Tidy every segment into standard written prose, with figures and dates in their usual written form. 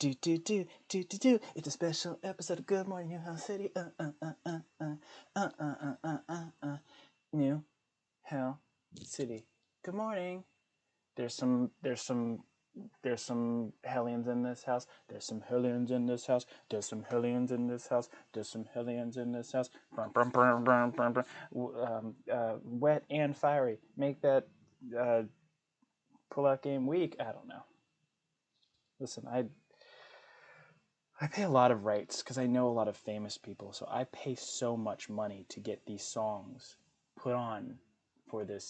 do do do do do do. It's a special episode of Good Morning New House City. New Hell City. Good morning. There's some hellions in this house. There's some hellions in this house. There's some hellions in this house. There's some hellions in this house. Wet and fiery. Make that pull-out game weak. I don't know. Listen, I pay a lot of rights because I know a lot of famous people, so I pay so much money to get these songs put on for the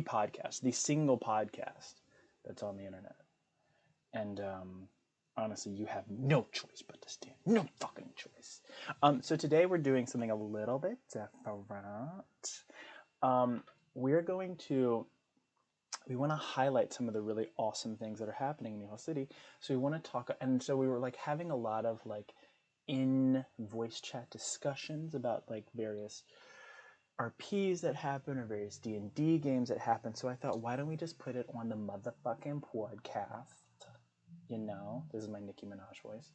podcast, the single podcast that's on the internet. And honestly, you have no choice but to stand. No fucking choice. So today we're doing something a little bit different. We want to highlight some of the really awesome things that are happening in New York City. So we want to talk, and so we were like having a lot of like in voice chat discussions about like various RPs that happen or various D&D games that happen. So I thought, why don't we just put it on the motherfucking podcast? You know, this is my Nicki Minaj voice,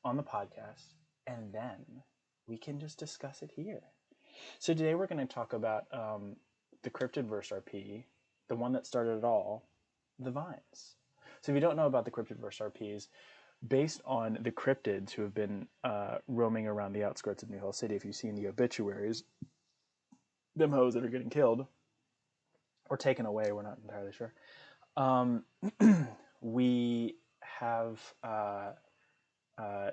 on the podcast, and then we can just discuss it here. So today we're going to talk about the Cryptidverse RP, the one that started it all, the Vines. So if you don't know about the Cryptidverse RPs, based on the cryptids who have been roaming around the outskirts of New Hill City, if you've seen the obituaries, them hoes that are getting killed, or taken away, we're not entirely sure, we have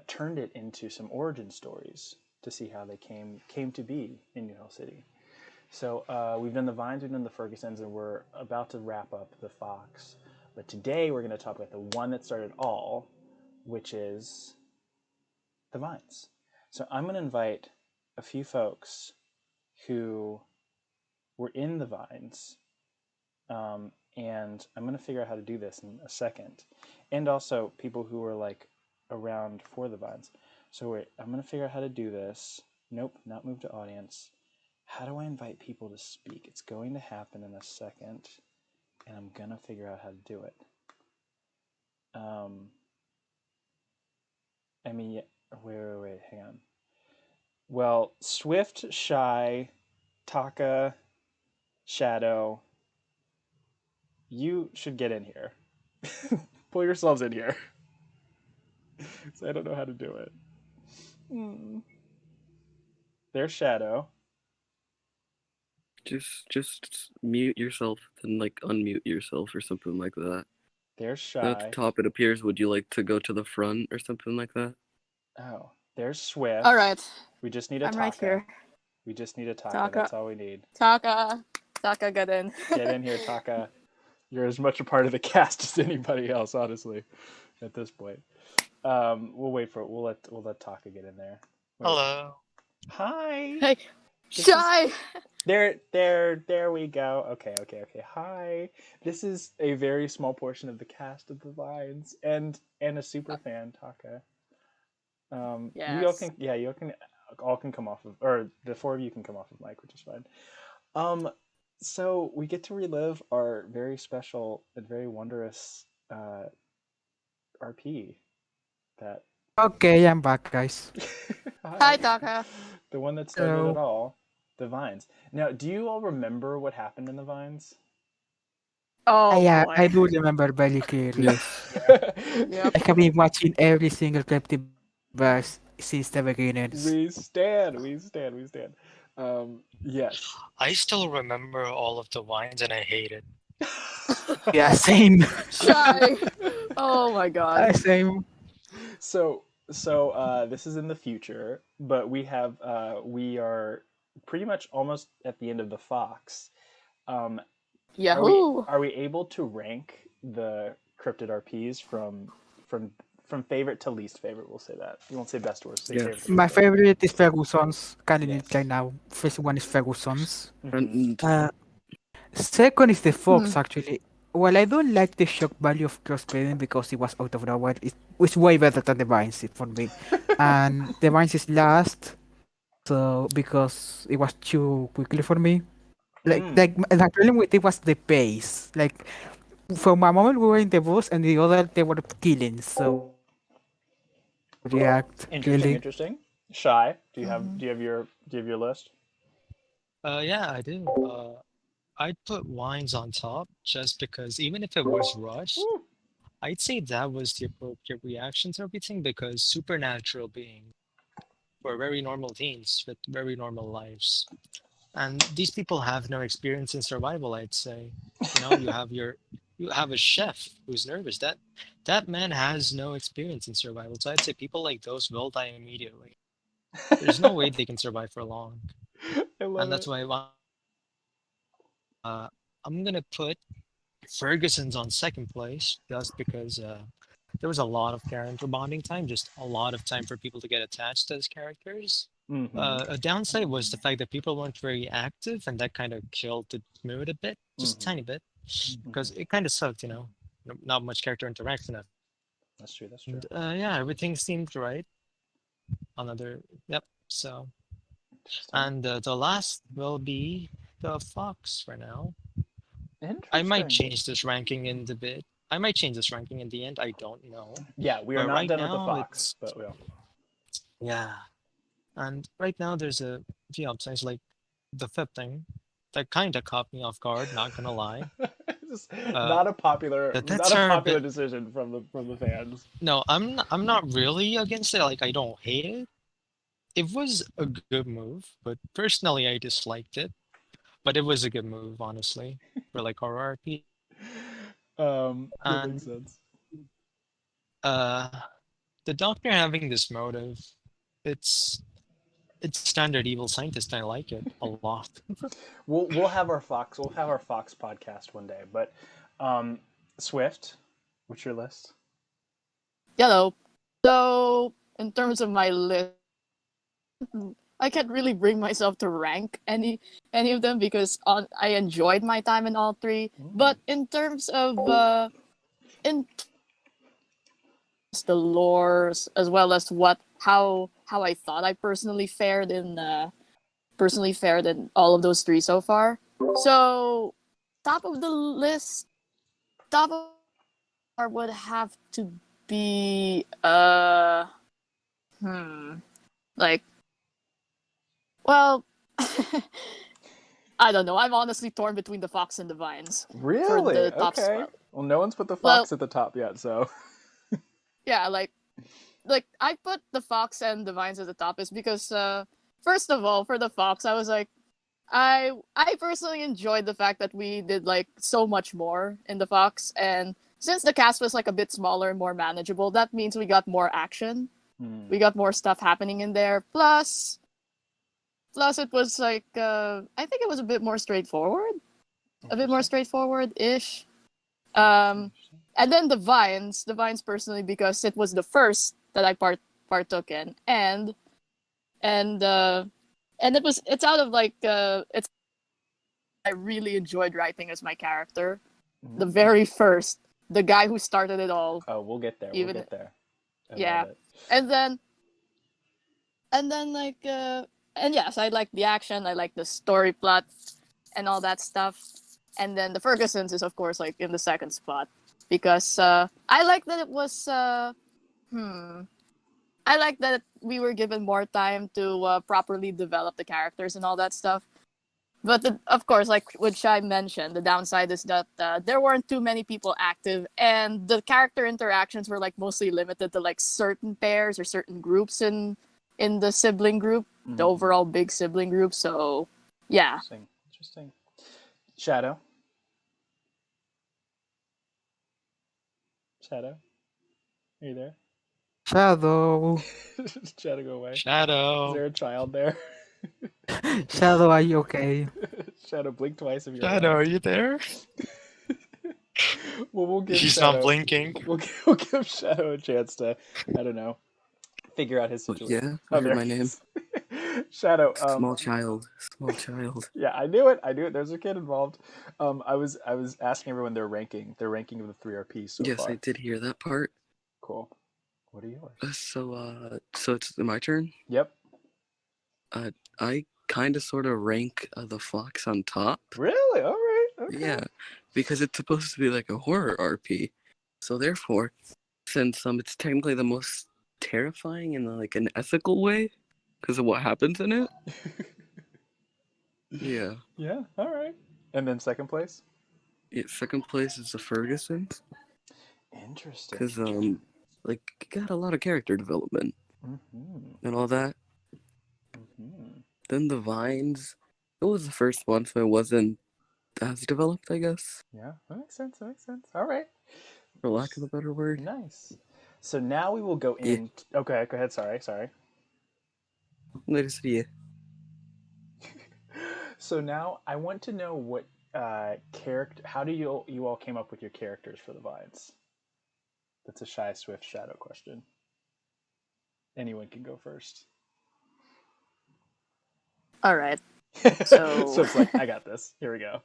turned it into some origin stories to see how they came to be in New Hill City. So we've done the Vines, we've done the Fergusons, and we're about to wrap up the Fox. But today we're going to talk about the one that started all, which is the Vines. So I'm going to invite a few folks who were in the Vines, and I'm going to figure out how to do this in a second. And also people who were like around for the Vines. So wait, I'm going to figure out how to do this. Nope, not move to audience. How do I invite people to speak? It's going to happen in a second, and I'm going to figure out how to do it. Wait, hang on. Well, Swift, Shy, Taka, Shadow, you should get in here. Pull yourselves in here. So I don't know how to do it. There's Shadow. Just mute yourself and like unmute yourself or something like that. There's Shy. At the top it appears, would you like to go to the front or something like that? Oh, there's Swift. All right. We just need a Taka. I'm right here. We just need a Taka. That's all we need. Taka, get in. Get in here, Taka. You're as much a part of the cast as anybody else, honestly, at this point. We'll wait for it. We'll let Taka get in there. Wait. Hello. Hi. Hey, Shy. There we go. Okay. Hi. This is a very small portion of the cast of the Vines and a super fan, Taka. Yes. You all can come off of, or the four of you can come off of mic, which is fine. So we get to relive our very special and very wondrous RP that. Okay, I'm back, guys. Hi, Taka. The one that started it all, the Vines. Now, do you all remember what happened in the Vines? Oh, yeah, boy. I do remember very clearly. Yep. I have been watching every single Cryptidverse since the beginning. We stand. Yes. I still remember all of the wines and I hate it. Yeah, same. Shy. Oh my god. Same. So this is in the future, but we are pretty much almost at the end of the Fox. Yahoo! Are we able to rank the cryptid RPs from favorite to least favorite? We'll say that. We won't say best or worst. Say favorite. My favorite is Ferguson's candidate right now. First one is Ferguson's. Second is the Fox, actually. Well, I don't like the shock value of crossbreeding because it was out of the wild. It was way better than the Vines for me. And the Vines is last, so because it was too quickly for me. Like the problem with it was the pace. Like, from a moment we were in the bus and the other they were killing. So react. Interesting, Really. interesting. Shy, do you have Mhm. your list? Yeah, I do. I'd put wines on top just because even if it was rushed, Woo. I'd say that was the appropriate reaction to everything because supernatural beings were very normal teens with very normal lives. And these people have no experience in survival, I'd say. You have a chef who's nervous. That man has no experience in survival. So I'd say people like those will die immediately. There's no way they can survive for long. I love And that's it. why I'm gonna put Ferguson's on second place just because there was a lot of character bonding time, just a lot of time for people to get attached to his characters. Mm-hmm. A downside was the fact that people weren't very active, and that kind of killed the mood a bit, just a Mm-hmm. tiny bit, because Mm-hmm. it kind of sucked, not much character interaction. That's true. That's true. And yeah, everything seemed right. Another, yep. So, Interesting. and the last will be the fox for now. I might Interesting. change this ranking in the bit. I might change this ranking in the end. I don't know. Yeah, we are But not right done with the now, fox, it's but we are. yeah. And right now, there's a few upsides like the fifth thing that kind of caught me off guard. Not gonna lie. Just Uh, not a popular, the not deaths a are a popular bit. decision from the fans. No, I'm not really against it. Like I don't hate it. It was a good move, but personally, I disliked it. But it was a good move, honestly, for like horror RP. That makes And sense. uh, the Doctor having this motive, it's it's standard evil scientist. I like it a lot. We'll have our fox. We'll have our fox podcast one day. But um, Swift, what's your list? Hello. So, in terms of my list, I can't really bring myself to rank any of them because I enjoyed my time in all three. But in terms of in the lores as well as how I thought I personally fared in all of those three so far. So top of the list, top of would have to be like well I don't know. I'm honestly torn between the fox and the vines for Really? the top Okay. spot. Well, no one's put the Well, fox at the top yet, so. yeah, like I put the fox and the vines at the top is because first of all, for the fox, I was like I personally enjoyed the fact that we did like so much more in the fox, and since the cast was like a bit smaller and more manageable, that means we got more action. We got more stuff happening in there. Plus it was like I think it was a bit more straightforward. A bit more straightforward ish. And then the vines personally because it was the first that I partook in, and it's out of like it's I really enjoyed writing as my character. The very first, the guy who started it all. Oh, we'll get there. Even We'll get there. I yeah, love it. and then like and yes, I like the action, I like the story plot, and all that stuff. And then the Fergusons is of course like in the second spot because I like that it was I like that we were given more time to properly develop the characters and all that stuff. But of course, like which I mentioned, the downside is that there weren't too many people active, and the character interactions were like mostly limited to like certain pairs or certain groups in the sibling group, the overall big sibling group. So, yeah. Interesting. Shadow. Shadow. Are you there? Shadow. Shadow, go away. Is Shadow. there a child there? Shadow, are you okay? Shadow, blink twice if you're Shadow, around. are you there? Well, we'll give He's Shadow, not blinking. We'll give Shadow a chance to, I don't know, figure out his situation. Yeah, I heard there my he name. is. Shadow. Small child. Small child. Yeah, I knew it. There's a kid involved. I was asking everyone their ranking of the three RPs so Yes, far. I did hear that part. Cool. What are yours? So it's my turn. Yep. I kind of sort of rank the fox on top. Really? All right. Okay. Yeah, because it's supposed to be like a horror RP. So therefore, since it's technically the most terrifying in like an ethical way because of what happens in it. Yeah. Yeah. All right. And then second place. Second place is the Fergusons Interesting. because like got a lot of character development Mm-hmm. and all that. Mm-hmm. Then the Vines. It was the first one, so it wasn't as developed, I guess, Yeah, that makes sense. That makes sense. All right. for lack of a better word. Nice. So now we will go Yeah. in. Okay, go ahead. Sorry. Let us see it. So now I want to know what character. How do you all came up with your characters for the vines? That's a Shy Swift Shadow question. Anyone can go first. All right. So So it's like I got this. Here we go.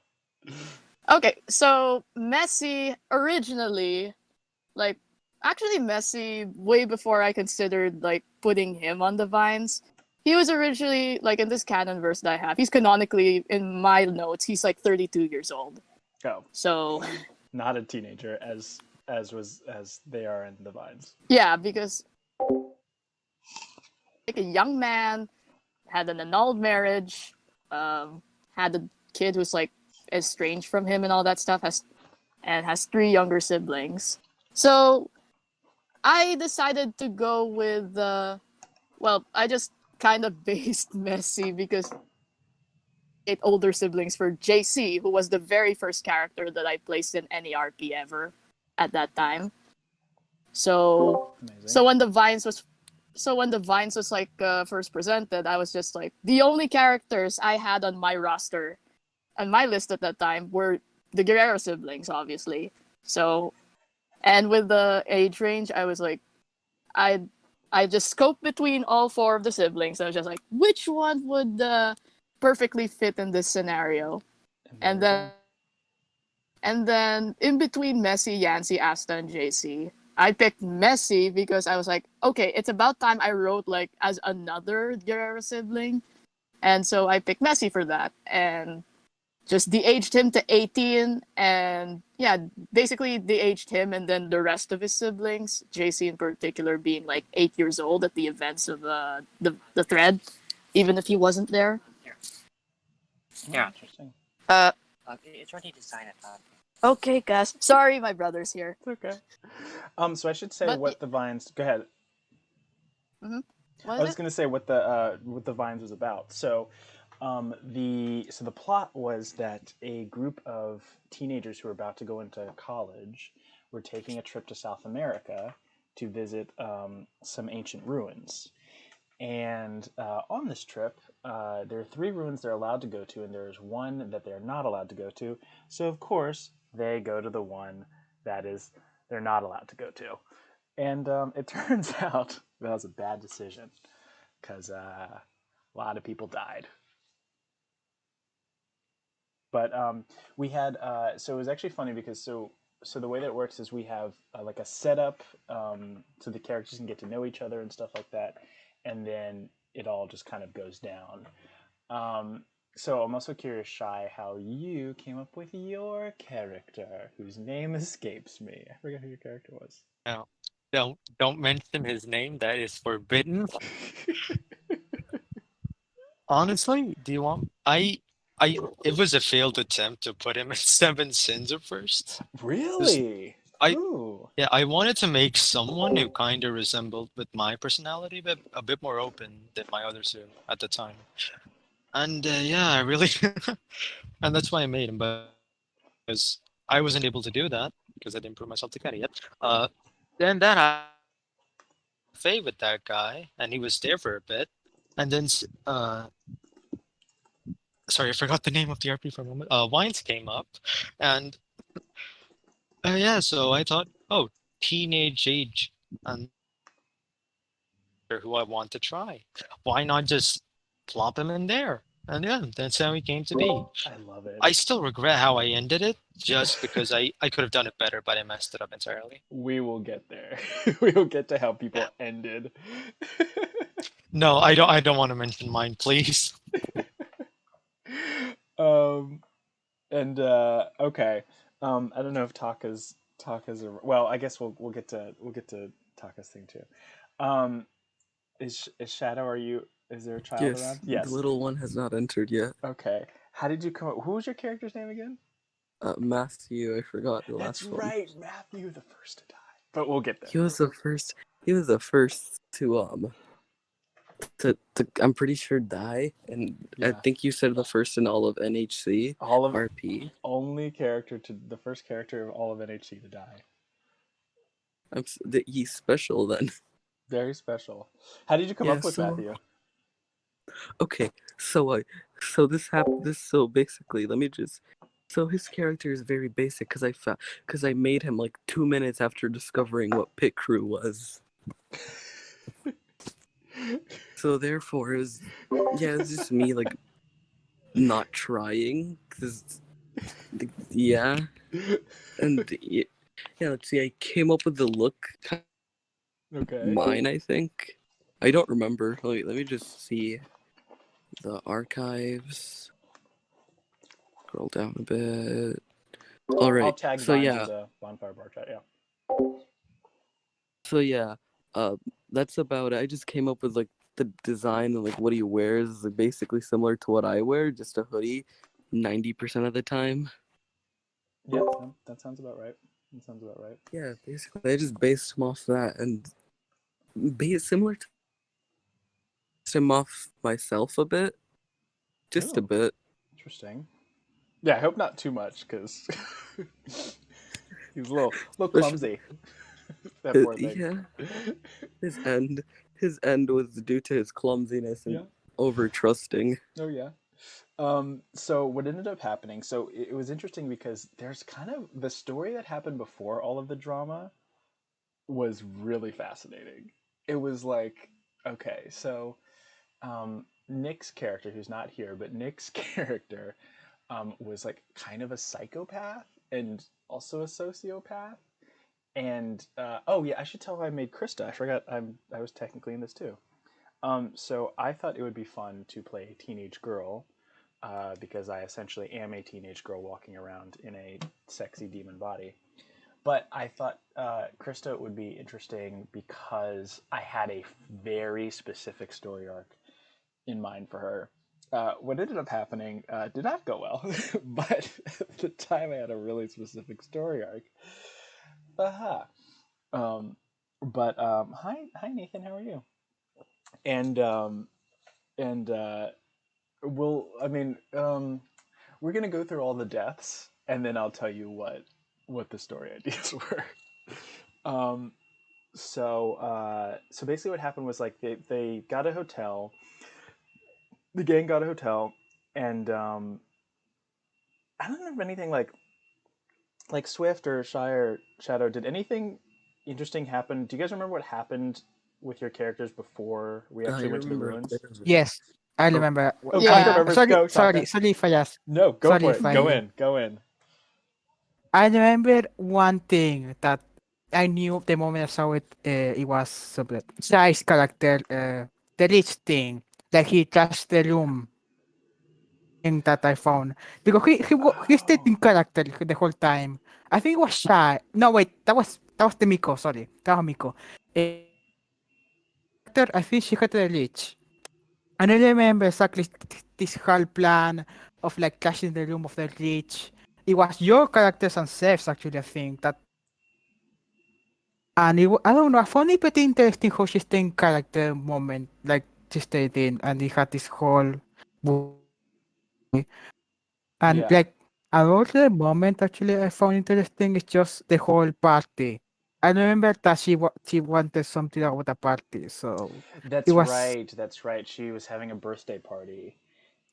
okay, so Messi originally, like, actually Messi way before I considered like putting him on the vines. He was originally like in this canon verse that I have. He's canonically in my notes. He's like 32 years old. Oh, So not a teenager as they are in the vines. yeah, because like a young man had an annulled marriage, had a kid who's like estranged from him and all that stuff. Has three younger siblings. So I decided to go with I just kind of based Messi because 8 older siblings for JC, who was the very first character that I placed in any RP ever at that time. So Amazing. so when the Vines was like first presented, I was just like the only characters I had on my roster on my list at that time were the Guerrero siblings, obviously. So and with the age range, I was like I I just scoped between all four of the siblings. I was just like, which one would perfectly fit in this scenario? And there we then and then in between Messi, Yancy, Asta, and JC, I picked Messi because I was like, okay, it's about time I wrote like as another Guerrero sibling. And so I picked Messi for that. And just de-aged him to 18. And yeah, basically de-aged him and then the rest of his siblings, JC in particular being like 8 years old at the events of the thread, even if he wasn't there. go. Yeah. Interesting. Uh, It's already designed at that. okay, guys. Sorry, my brother's here. It's okay. So I should say But what the vines. Go ahead. What I is was it? going to say what the vines was about. So, the plot was that a group of teenagers who were about to go into college were taking a trip to South America to visit some ancient ruins. And on this trip, there are 3 ruins they're allowed to go to, and there's one that they're not allowed to go to. So of course they go to the one that is they're not allowed to go to. And it turns out that was a bad decision because a lot of people died. But we had so it was actually funny because so the way that it works is we have like a setup so the characters can get to know each other and stuff like that, and then it all just kind of goes down. So I'm also curious, Shy, how you came up with your character, whose name escapes me. I forget who your character was. No, don't mention his name. That is forbidden. Honestly, do you want? It was a failed attempt to put him in Seven Sins at first. Really? I Ooh. Yeah, I wanted to make someone who kind of resembled with my personality, but a bit more open than my other two at the time. And yeah, I really, and that's why I made him. But because I wasn't able to do that because I didn't prove myself to Kenny yet. Then that I Faye with that guy, and he was there for a bit, and then sorry, I forgot the name of the RP for a moment. Wines came up, and yeah, so I thought, oh, teenage age, and who I want to try. Why not just plop him in there? And yeah, that's how he came to be. I love it. I still regret how I ended it, just because I could have done it better, but I messed it up entirely. We will get there. We will get to how people Yeah. ended. No, I don't want to mention mine, please. um, and okay. I don't know if Taka's well. I guess we'll get to Taka's thing too. Um, is Shadow? Are you? Is there a child Yes, around? the Yes. little one has not entered yet. Okay. How did you come up? Who was your character's name again? Matthew, I forgot the That's last one. right, Matthew, the first to die. But we'll get there. He was the first. He was the first to I'm pretty sure die, and I Yeah. think you said the first in all of NHC All of RP. only character to the first character of all of NHC to die. He's special then. Very special. How did you come Yeah. up with Matthew? Okay, so this happened. So basically, let me just. So his character is very basic because I made him like 2 minutes after discovering what pit crew was. So therefore, it's just me like not trying because yeah, and yeah, let's see. I came up with the look kind of Okay. mine. I think I don't remember. Let me just see the archives. Scroll down a bit. All I'll right. tag So Vines in yeah. the bonfire bar chat. Yeah. So yeah. Uh, that's about it. I just came up with like the design and like what he wears is like, basically similar to what I wear, just a hoodie, 90% of the time. Yeah. That sounds about right. That sounds about right. Yeah, basically I just based him off that and similar to him off myself a bit, just a Ooh, bit. interesting. Yeah, I hope not too much because he's a little Especially, clumsy. That poor thing. yeah, his end, his end was due to his clumsiness and Yeah. over trusting. Oh yeah. So what ended up happening? So it was interesting because there's kind of the story that happened before all of the drama was really fascinating. It was like, okay, so Nick's character, who's not here, but Nick's character was like kind of a psychopath and also a sociopath. And oh yeah, I should tell how I made Krista. I forgot I was technically in this too. So I thought it would be fun to play a teenage girl because I essentially am a teenage girl walking around in a sexy demon body. But I thought Krista would be interesting because I had a very specific story arc in mind for her. What ended up happening did not go well, but at the time I had a really specific story arc. Aha. Um, but hi Nathan, how are you? And and we'll I mean we're gonna go through all the deaths, and then I'll tell you what the story ideas were. Um, so basically, what happened was like they got a hotel. The gang got a hotel, and I don't remember anything like Swift or Shire Shadow. Did anything interesting happen? Do you guys remember what happened with your characters before we I actually went to the remember. ruins? Yes, I Oh, remember. Oh, I mean, Taka Yeah. remembers. sorry, Go, sorry, Taka. sorry if I ask. No, go Sorry for it. if Go I. in. Go in. I remember one thing that I knew the moment I saw it. It was something. Shai's character, the rich thing, like he trashed the room thing that I found because he stayed Oh, in character the whole time. I think it was Shai. No, wait, that was the Miko. Sorry, that was Miko. Character, I think she had the rich. And I remember exactly this whole plan of like crashing the room of the rich. It was your characters and Seth's actually, I think that. And I don't know, I found it pretty interesting how she stayed in character moment, like she stayed in, and it had this whole. And yeah. like another moment actually I found interesting is just the whole party. I remember that she wanted something about the party, so it That's was right. That's right. She was having a birthday party,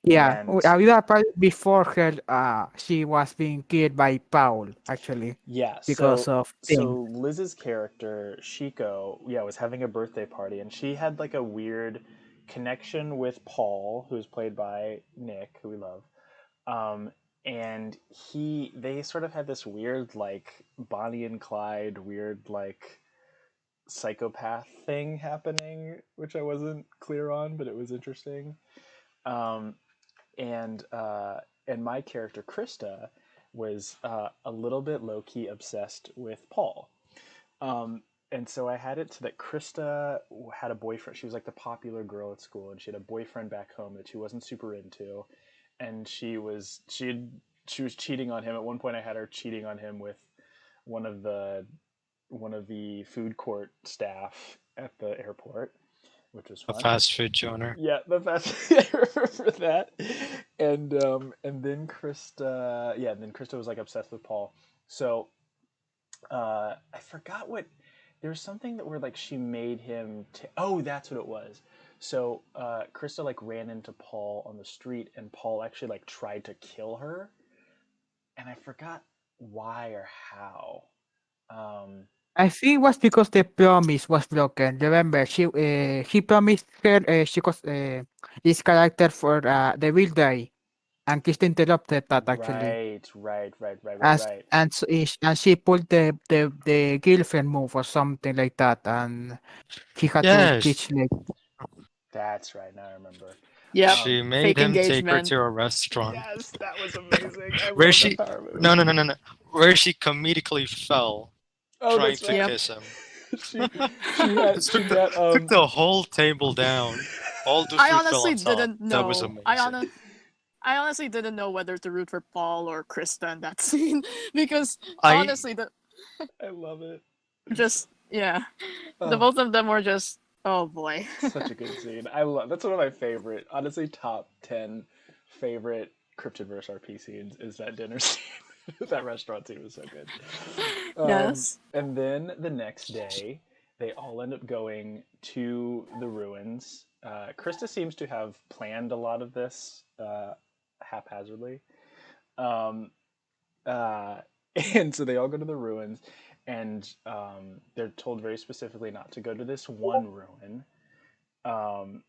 yeah. and Before her, she was being killed by Paul actually yeah. because So of thing. so Liz's character Shiko, yeah, was having a birthday party, and she had like a weird connection with Paul, who's played by Nick, who we love. Um, and they sort of had this weird like Bonnie and Clyde, weird like psychopath thing happening, which I wasn't clear on, but it was interesting. Um, and my character Krista was a little bit low key obsessed with Paul. and so I had it to that Krista had a boyfriend. She was like the popular girl at school, and she had a boyfriend back home that she wasn't super into, and she was cheating on him. At one point, I had her cheating on him with one of the one of the food court staff at the airport, which was A fun. fast food joiner. Yeah, the fast I remember that. And then Krista was like obsessed with Paul. So I forgot what there was something that where like she made him oh, that's what it was. So Krista like ran into Paul on the street, and Paul actually like tried to kill her, and I forgot why or how. I think it was because the promise was broken. Remember, he promised her she was his character for the real day, and Krista interrupted that actually. Right. And she pulled the girlfriend move or something like that, and he had to Yes. teach like That's right. Now I remember. Yep. She made Fake him take her engagement. to a restaurant Yes, that was amazing. I where love she that power move. no, where she comedically fell Oh, trying that's to right. Yep. kiss him. She got Took the whole table down. All the food I fell honestly on top. didn't That was know. amazing. I honestly didn't know whether to root for Paul or Krista in that scene because I honestly, I love it. the Oh, both of them were just oh boy. such a good scene. I love that's one of my favorite, honestly, top 10 favorite Cryptidverse RP scenes is that dinner scene. That restaurant scene was so good. Yes. And then the next day, they all end up going to the ruins. Krista seems to have planned a lot of this haphazardly. Um, uh, and so they all go to the ruins, and they're told very specifically not to go to this one ruin. Um,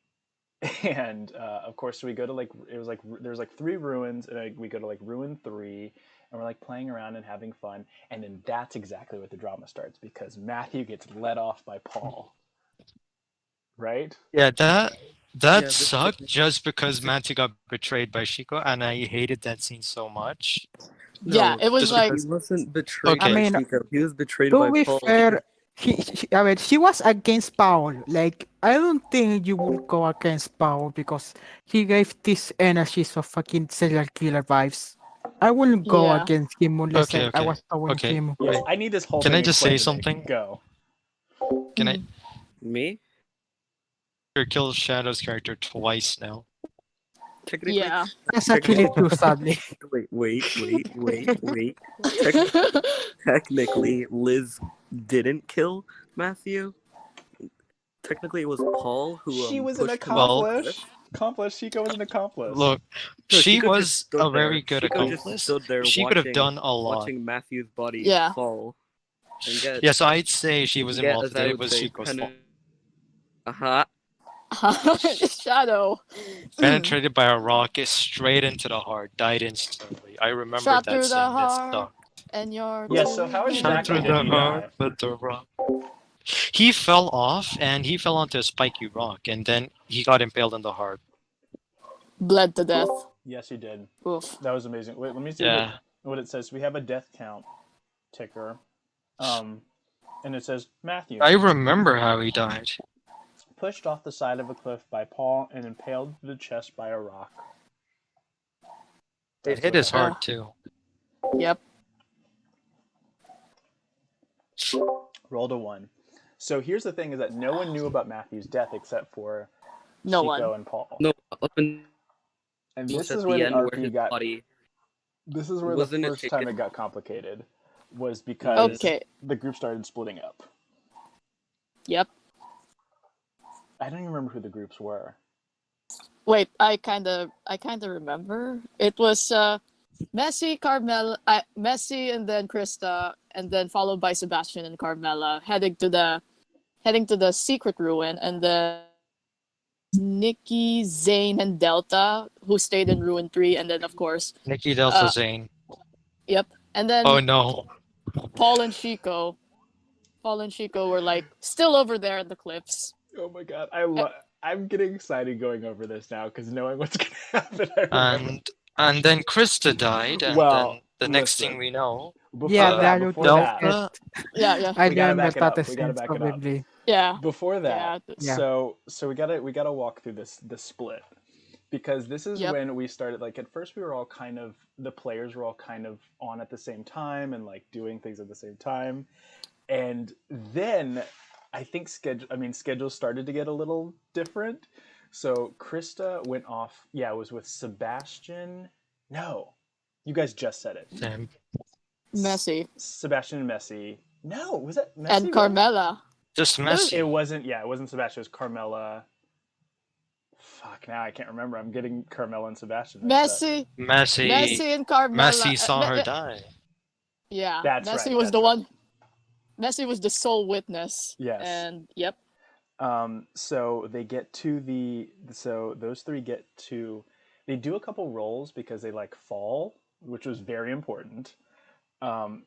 and of course, we go to like it was like there's like three ruins, and we go to like ruin 3, and we're like playing around and having fun, and then that's exactly what the drama starts because Matthew gets let off by Paul, right? Yeah, that Yeah, this sucked just because this- Matthew got betrayed by Shiko, and I hated that scene so much. Yeah, no, it was Just like he wasn't betrayed Okay. I by mean, Chico. He was betrayed to by be Paul. fair, I mean, she was against Paul. Like, I don't think you would go against Paul because he gave this energies of fucking serial killer vibes. I wouldn't go yeah. against him unless Okay, I okay, was towing okay. him. Yes, Wait, I need this whole can thing I just say explained to me. something? Go. Can I Me? kill Shadow's character twice now? Technically, Yeah. That's actually true, sadly. wait. Technically, Liz didn't kill Matthew. Technically, it was Paul who She was an pushed him off the accomplice. cliff. Chico was an accomplice. Look, No, she Chico just was stood a very there. good Chico just accomplice. stood there She could have watching, done a lot. watching Matthew's body Yeah. fall. And get, Yeah, so I'd say she was get, involved, as but I it would was say, Chico's fault. Shadow. Penetrated by a rock, is straight into the heart, died instantly. I remember Shot that through the scene. That heart. stuck. And you're Yeah, so how too exactly Shot through did the he heart die? with the rock. He fell off, and he fell onto a spiky rock, and then he got impaled in the heart. bled to death. Yes, he did. Oof. That was amazing. Wait, let me see Yeah. what it says. We have a death count ticker. And it says Matthew I remember how he died. pushed off the side of a cliff by Paul and impaled to the chest by a rock. It That's hit what his happened. heart too. Yep. Rolled a 1. So here's the thing: is that no one knew about Matthew's death except for No Chico one. and Paul. No, up And almost this at is where the the end where RP his got. body This is where the wasn't it first time taken- it got complicated, was because Okay. the group started splitting up. Yep. I don't even remember who the groups were. Wait, I kinda remember. It was Messi, Messi, and then Krista, and then followed by Sebastian and Carmela heading to the secret ruin, and then Nikki, Zane, and Delta who stayed in ruin 3, and then of course, Nikki Delta Uh, Zane. yep, and then Oh no. Paul and Chico. Paul and Chico were like still over there at the cliffs. Oh my god, I'm getting excited going over this now because knowing what's gonna happen. I remember. And then Krista died, and Well, then the next listen. thing we know, Yeah, Before the that, arrow before to the that, head. Delta. Yeah, yeah, I we gotta remember back it that up. We gotta sense back it up. probably. yeah, Before that, yeah. Yeah. so we gotta walk through this split because this is Yep. when we started. Like at first, we were all kind of the players were all kind of on at the same time and like doing things at the same time, and then I think schedules started to get a little different. So Krista went off. Yeah, it was with Sebastian. No, you guys just said it. Same. Messi Sebastian and Messi. No, was that and Messi? Really? Carmela. Just It messy. wasn't. Yeah, it wasn't Sebastian. It was Carmela. Fuck. Now I can't remember. I'm getting Carmela and Sebastian mixed up. Messi, Messy. Messi and Carmela. Messi saw her die. Yeah, That's Messi right. was That's the right. one. Messi was the sole witness. Yes. And yep. So they get to the. So those three get to. They do a couple rolls because they like fall, which was very important.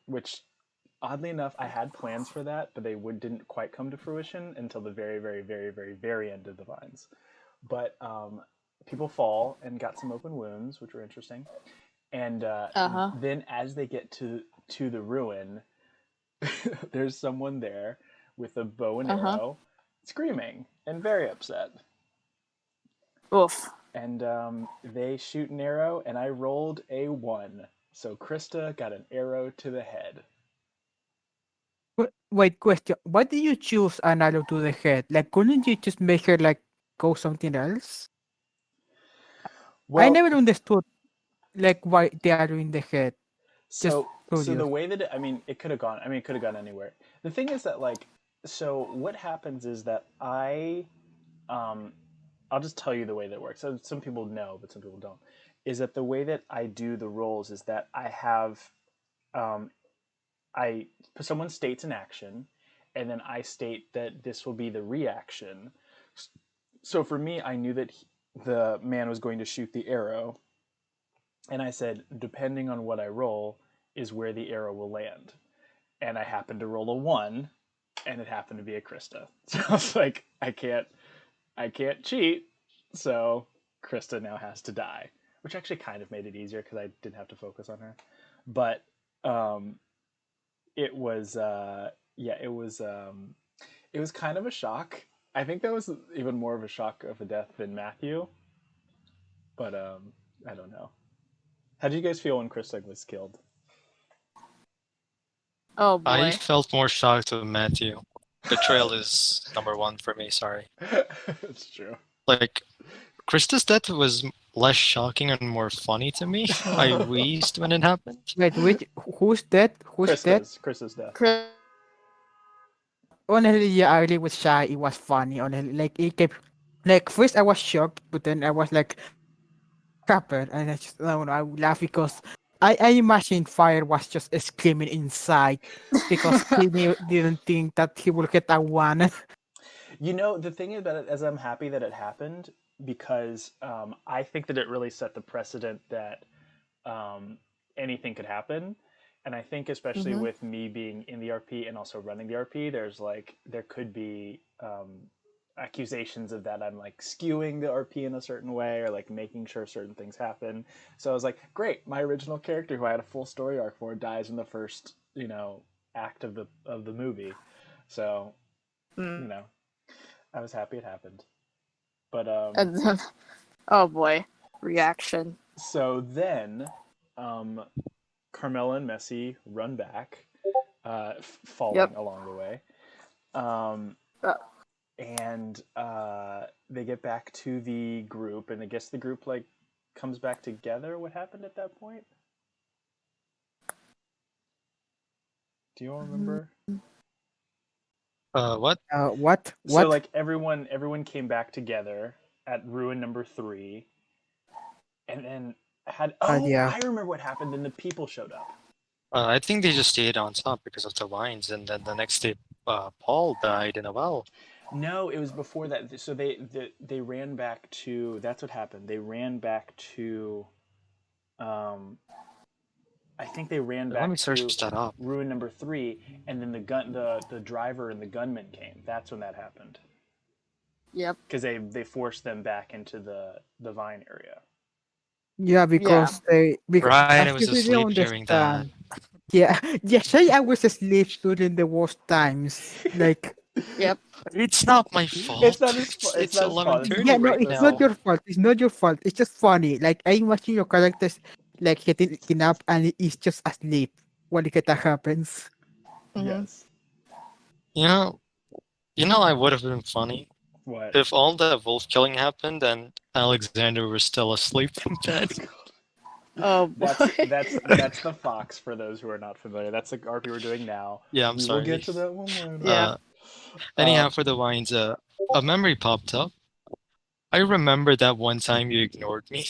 Which oddly enough, I had plans for that, but they didn't quite come to fruition until the very, very, very, very, very end of the vines. But people fall and got some open wounds, which were interesting. And Uh-huh. then as they get to the ruin, there's someone there with a bow and Uh-huh. arrow, screaming and very upset. Oof. And they shoot an arrow, and I rolled a 1. So Krista got an arrow to the head. Wait, question. Why did you choose an arrow to the head? Like, couldn't you just make her like go something else? I Well, never understood like why the arrow in the head. Just so the curious. way that it could have gone. I mean, it could have gone anywhere. The thing is that like, so what happens is that um, I'll just tell you the way that it works. So some people know, but some people don't. Is that the way that I do the rolls is that I have, um, I someone states an action, and then I state that this will be the reaction. So for me, I knew that the man was going to shoot the arrow, and I said, depending on what I roll, is where the arrow will land. And I happened to roll a 1, and it happened to be a Krista. So I was like, I can't cheat. So Krista now has to die, which actually kind of made it easier because I didn't have to focus on her. But um, it was yeah, it was kind of a shock. I think that was even more of a shock of a death than Matthew. But I don't know. How did you guys feel when Krista was killed? Oh I boy. felt more shocked with Matthew. Betrayal is number one for me, sorry. It's true. Like, Krista's death was less shocking and more funny to me. I wheezed when it happened. Wait, who's that? Who's that? Krista's death. Honestly, yeah, I really was shy. It was funny. Honestly, like it kept, like first I was shocked, but then I was like, crapper, and I just no, I would laugh because I imagine Fire was just screaming inside because didn't think that he would get a 1. You know, the thing about it is I'm happy that it happened because I think that it really set the precedent that anything could happen. And I think especially Mm-hmm. with me being in the RP and also running the RP, there could be accusations of that I'm like skewing the RP in a certain way or like making sure certain things happen. So I was like, great, my original character who I had a full story arc for dies in the first, act of the movie. So, Mm. you know, I was happy it happened. But And then, oh boy, reaction. so then Carmela and Messi run back, falling Yep. along the way. Um, Uh, and they get back to the group, and I guess the group like comes back together. What happened at that point? Do you all remember? What? What? So What? like everyone came back together at ruin number 3, and then Yeah. I remember what happened. Then the people showed up. I think they just stayed on top because of the vines, and then the next day, Paul died in a well. No, it was before that. So they ran back to. That's what happened. They ran back to. I think they ran Let me back to search that up. ruin number 3, and then the driver and the gunman came. That's when that happened. Yep. Because they forced them back into the vine area. Yeah, because they because Right, I I was really asleep during that. understand. Yeah, yeah. Say I was asleep during the worst times. Like, Yep. It's not my It's fault. not his. It's It's not his fault. It's 11:30 yeah, no, right it's listen. not now. your fault. It's not your fault. It's just funny. Like, I imagine your characters like getting up and he's just asleep when that happens. Mm-hmm. Yes. You know, I would have been funny What? if all that wolf killing happened and Alexander was still asleep in Oh, bed. God. Oh That's boy. that's the fox for those who are not familiar. That's the RP we're doing now. Yeah, I'm We will get sorry. to that one later. Yeah. Uh, Anyhow, Um, for the wines, a memory popped up. I remember that one time you ignored me.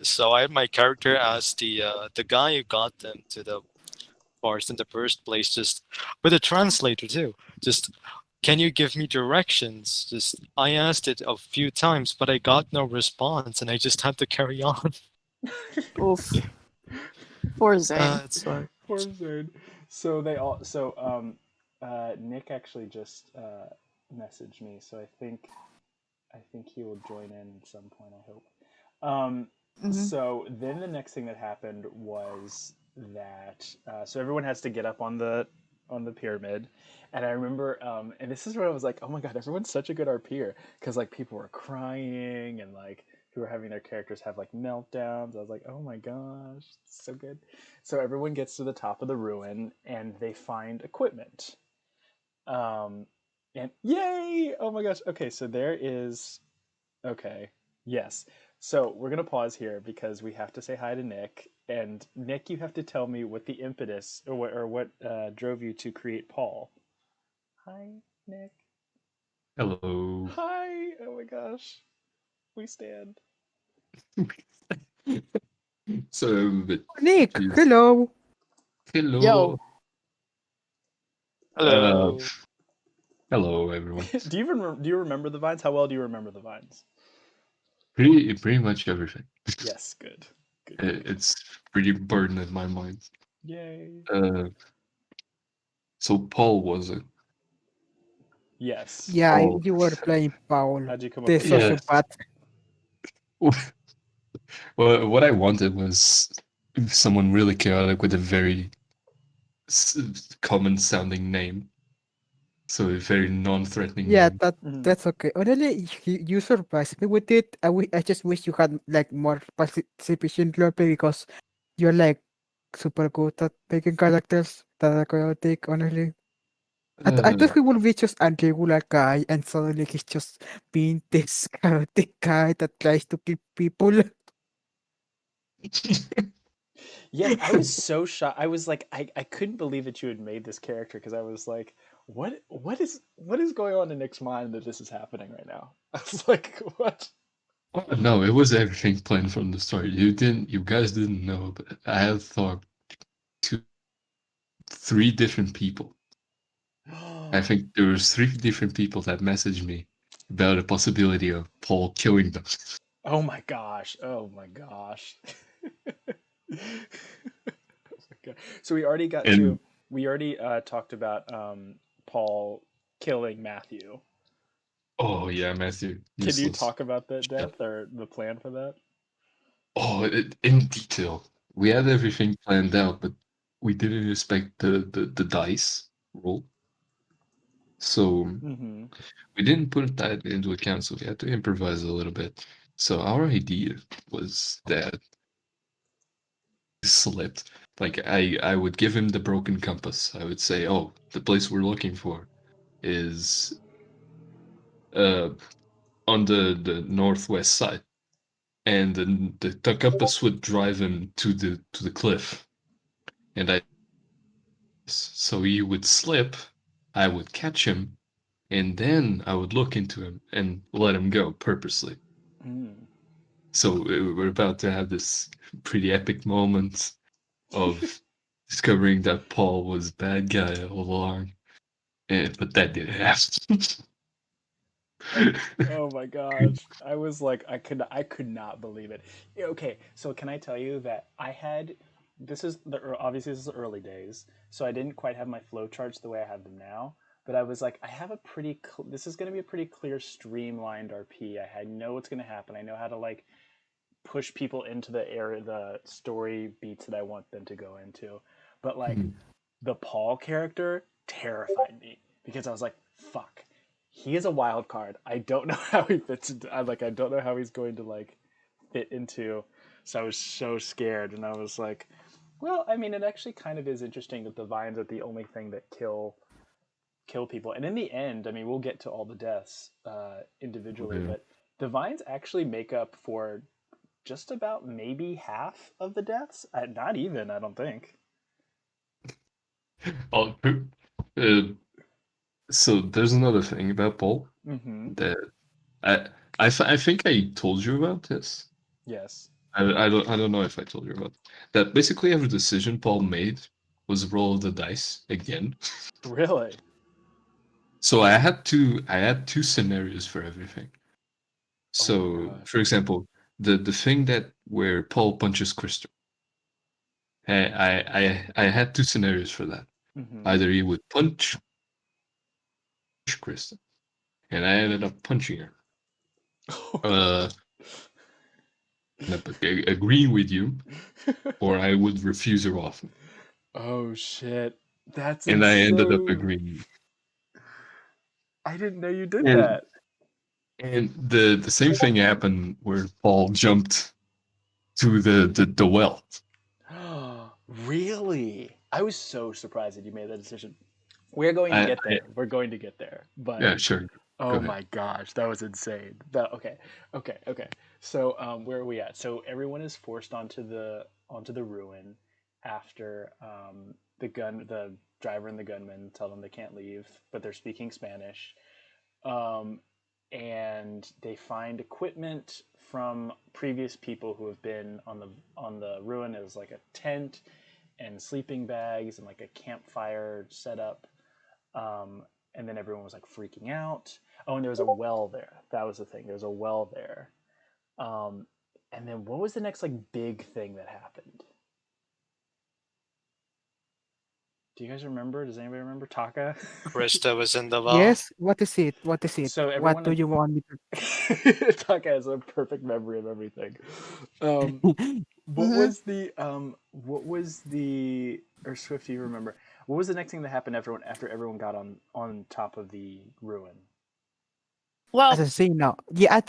So I had my character as the guy who got them to the bars in the first place, just with a translator too. Just, can you give me directions? Just, I asked it a few times, but I got no response, and I just had to carry on. Oof. Poor Zane. It's fine. Poor Zane. So they all. So Nick actually just messaged me. So I think he will join in at some point. I hope. Um, Mm-hmm. so then the next thing that happened was that so everyone has to get up on the pyramid, and I remember and this is where I was like, oh my god, everyone's such a good RPer because like people were crying and like who were having their characters have like meltdowns. I was like, oh my gosh, so good. So everyone gets to the top of the ruin and they find equipment. Um, and yay! Oh my gosh. Okay, so there is. Okay. Yes. So we're gonna pause here because we have to say hi to Nick. And Nick, you have to tell me what the impetus or what drove you to create Paul. Hi, Nick. Hello. Hi. Oh my gosh. We stand. So I'm a bit Nick, confused. hello. Hello. Yo. Uh, Hello. hello everyone. Do you remember the vines? How well do you remember the vines? Pretty much everything. Yes. Good. Good. Good. Good. It's pretty burned in my mind. Yay. Uh, so Paul was it? Yes. Yeah, Paul. you were playing Paul, How'd you come up the with that? Yeah. sociopath. Well, what I wanted was someone really chaotic with a very common sounding name. So a very non-threatening Yeah, name. Mhm. that's okay. Honestly, you surprised me with it. I just wish you had like more participation roleplay because you're like super good at making characters that are chaotic. Honestly, I Uh, thought he would be just a regular guy, and suddenly he's just being this chaotic guy that tries to kill people. Yes, I was so shocked. I was like, I couldn't believe that you had made this character because I was like, what is going on in Nick's mind that this is happening right now? I was like, what? Oh, no, it was everything planned from the start. You guys didn't know, but I had thought two, three different people. I think there was three different people that messaged me about the possibility of Paul killing them. Oh my gosh. Oh my gosh. Oh my God. So And we already talked about Paul killing Matthew. oh yeah, Matthew, Can you useless. talk about that Yeah. death or the plan for that? Oh, in detail. We had everything planned out, but we didn't expect the dice roll. So Mm-hmm. we didn't put that into account, so we had to improvise a little bit. So our idea was that slipped. Like I would give him the broken compass. I would say, "Oh, the place we're looking for is uh on the northwest side," and then the compass would drive him to the cliff. And I so he would slip. I would catch him, and then I would look into him and let him go purposely. Mm. So we're about to have this pretty epic moment of discovering that Paul was a bad guy all along. But that didn't happen. Oh my gosh. I was like I could not believe it. Yeah, okay, so can I tell you that I had obviously this is the early days, so I didn't quite have my flow charts the way I have them now, but I was like I have a this is going to be a pretty clear streamlined RP. I know what's going to happen. I know how to like push people into the area the story beats that I want them to go into. but like Hmm. the Paul character terrified me because I was like, fuck, he is a wild card. I don't know how he fits into. I don't know how he's going to like fit into. So I was so scared, and I was like, well, I mean, it actually kind of is interesting that the vines are the only thing that kill people. And in the end, I mean, we'll get to all the deaths individually, Yeah. but the vines actually make up for just about maybe half of the deaths. Not even, I don't think. Oh, uh, so there's another thing about Paul Mm-hmm. that I I think I told you about this. Yes. I don't know if I told you about that. Basically, every decision Paul made was a roll of the dice again. Really? So I had two scenarios for everything. Oh my So, gosh. for example, the thing that where Paul punches Krista, I had two scenarios for that. Mm-hmm. Either he would punch Krista, and I ended up punching her. Uh, agreeing with you, or I would refuse her offer. Oh shit. That's And I ended up insane. agreeing. I didn't know you did And that. and the same thing happened where Paul jumped to the well. Really? I was so surprised that you made that decision. We're going to I, get I there. We're going to get there. But yeah, sure. Go oh ahead. my gosh, that was insane. That okay. So where are we at? So everyone is forced onto the ruin after the driver and the gunman tell them they can't leave, but they're speaking Spanish. Um, and they find equipment from previous people who have been on the ruin. It was like a tent and sleeping bags and like a campfire setup. Um, and then everyone was like freaking out. Oh, and there was a well there. That was the thing. There was a well there. Um, and then what was the next like big thing that happened? Do you guys remember? Does anybody remember Taka? Krista was in the well. Yes, what is it? What is it? So What do everyone you want me to? Taka has a perfect memory of everything. Mm-hmm. What was the or Swift, do you remember? What was the next thing that happened after everyone got on top of the ruin? Well, Assassino. Yeah, I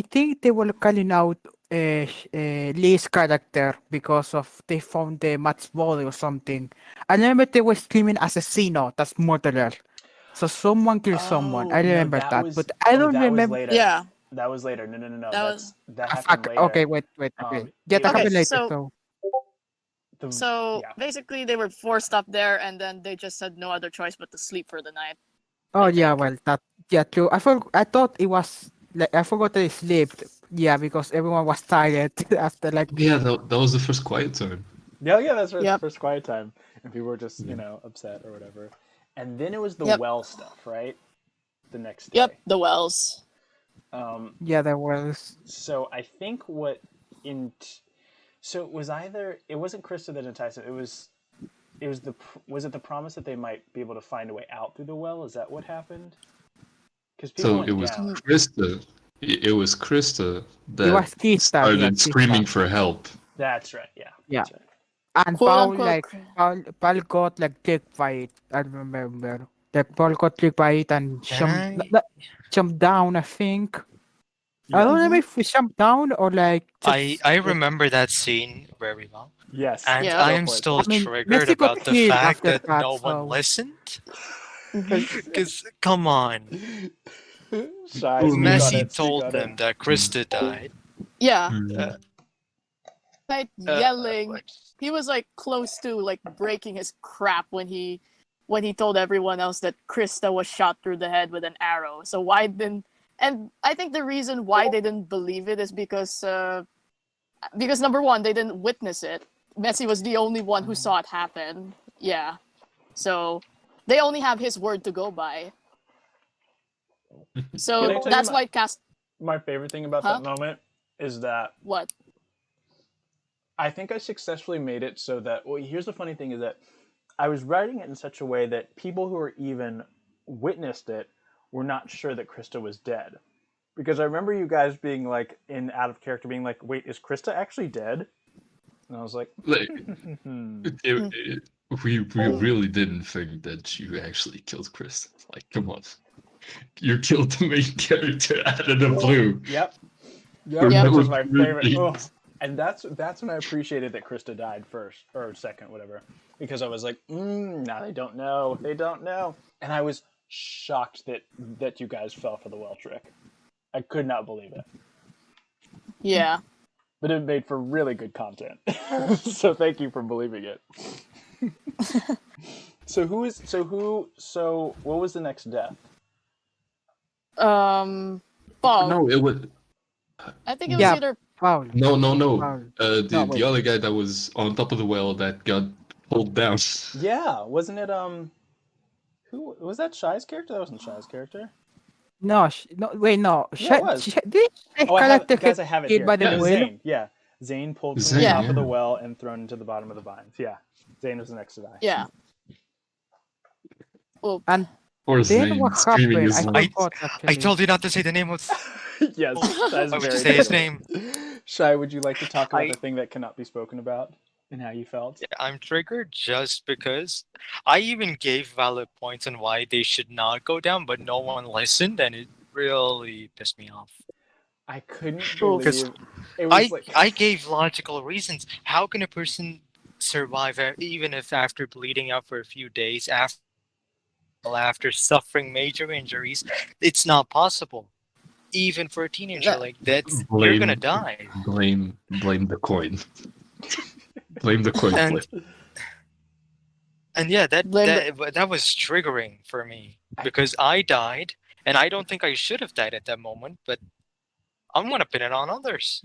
think they were calling out Lee's character because of they found the match body or something. I remember they were screaming Assassino, that's murderer. So someone killed someone. Oh I no, remember that that, was but I oh don't that was remember. later. yeah, That was later. No. that was That Ah, happened fuck. Okay, later. wait. Okay, yeah, It that okay. happened was later. So So, the so yeah. basically, they were forced up there, and then they just had no other choice but to sleep for the night. oh I yeah, think. well that yeah true. I thought it was like I forgot they slept. Yeah, because everyone was tired after like Yeah, that was the first quiet time. Yeah, that's right. Yep. First quiet time, and people were just Yeah. upset or whatever. And then it was the Yep. well stuff, right? The next Yep. day. The wells. Um, yeah there was so I think what in so it was either it wasn't Krista that enticed him. It was was it the promise that they might be able to find a way out through the well? Is that what happened? Because people So it went was down. Mhm. Krista. It was Krista it that was Kista, yeah started screaming Kista. for help. That's right. Yeah, Yeah. that's right. And Quote Paul unquote. like Paul got like tricked by it. I remember. Like Paul got tricked by it and Can I? jumped down, I think. I don't Yes. remember Mm-hmm. if he jumped down or like I just I like remember that scene very well, Yes. and Yeah. I Go am for it. still I mean triggered Messi got about the healed fact after that that, no one so listened. Mm-hmm. Because Because come on, Shy, Who speak knew? on Messi it. Speak told on it. them that Krista died. Yeah. Uh, Like uh, yelling. like, He was like close to like breaking his crap when he told everyone else that Krista was shot through the head with an arrow. So why didn't and I think the reason why they didn't believe it is because number one, they didn't witness it. Messi was the only one who saw it happen. Yeah. So they only have his word to go by. Can So I tell you that's why cast my favorite thing about huh? that moment is that What? I think I successfully made it so that well, here's the funny thing is that I was writing it in such a way that people who were even witnessed it were not sure that Krista was dead. Because I remember you guys being like in out of character being like, "Wait, is Krista actually dead?" And I was like, Like "Hmm." it, Hmm. it, We really didn't think that you actually killed Chris. Like, come on. You killed the main character out of the blue. Yep. For Yep, Yep. which no is my good favorite. Oh, reason. and that's when I appreciated that Krista died first or second, whatever, because I was like, now they don't know, and I was shocked that you guys fell for the well trick. I could not believe it, Yeah. but it made for really good content. So thank you for believing it. So what was the next death? Paul. No, it was I think it was Yeah, either. Paul. no. Paul. The No, the wait. other guy that was on top of the well that got pulled down. Yeah, wasn't it who was that? Shy's character? That wasn't Shy's character. No, no, wait, no. Yeah, it was. This Oh, I have character guys. get I have it killed here. by the It was whale? Zane. Yeah, Zane pulled from Zane, the top of the yeah. well and thrown into the bottom of the vines. Yeah, Zane was the next to die. Yeah. Well, And Or then Zane what screaming happened? his I life. forgot I actually. told you not to say the name of. Yes, Shy's Why would you very say his true. name? Shy, would you like to talk about I- the thing that cannot be spoken about and how you felt? I'm triggered just because I even gave valid points on why they should not go down, but no one listened, and it really pissed me off. I couldn't Because believe it was I gave logical reasons. How can a person survive even if after bleeding out for a few days after suffering major injuries? It's not possible. Even for a teenager, like you're gonna die. Blame the coin. Blame the coin And flip. and yeah, Blame that was triggering for me because I died, and I don't think I should have died at that moment, but I'm gonna pin it on others.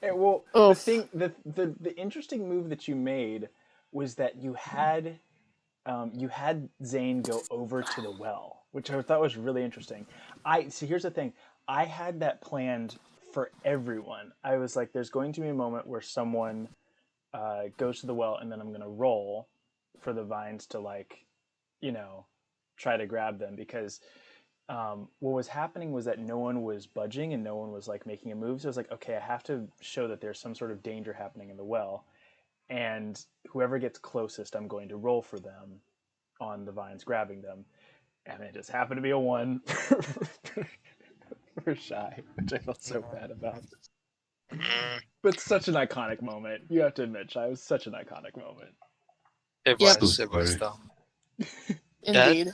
Well, Oof. the interesting move that you made was that you had Zane go over to the well, which I thought was really interesting. Here's the thing. I had that planned for everyone. I was like, there's going to be a moment where someone goes to the well, and then I'm going to roll for the vines to try to grab them, because what was happening was that no one was budging and no one was like making a move. So I was like, okay, I have to show that there's some sort of danger happening in the well, and whoever gets closest, I'm going to roll for them on the vines grabbing them. And it just happened to be a 1 for Shy, which I felt so bad about. But such an iconic moment. You have to admit, Shy, it was such an iconic moment. It Yep. was, it was though. indeed.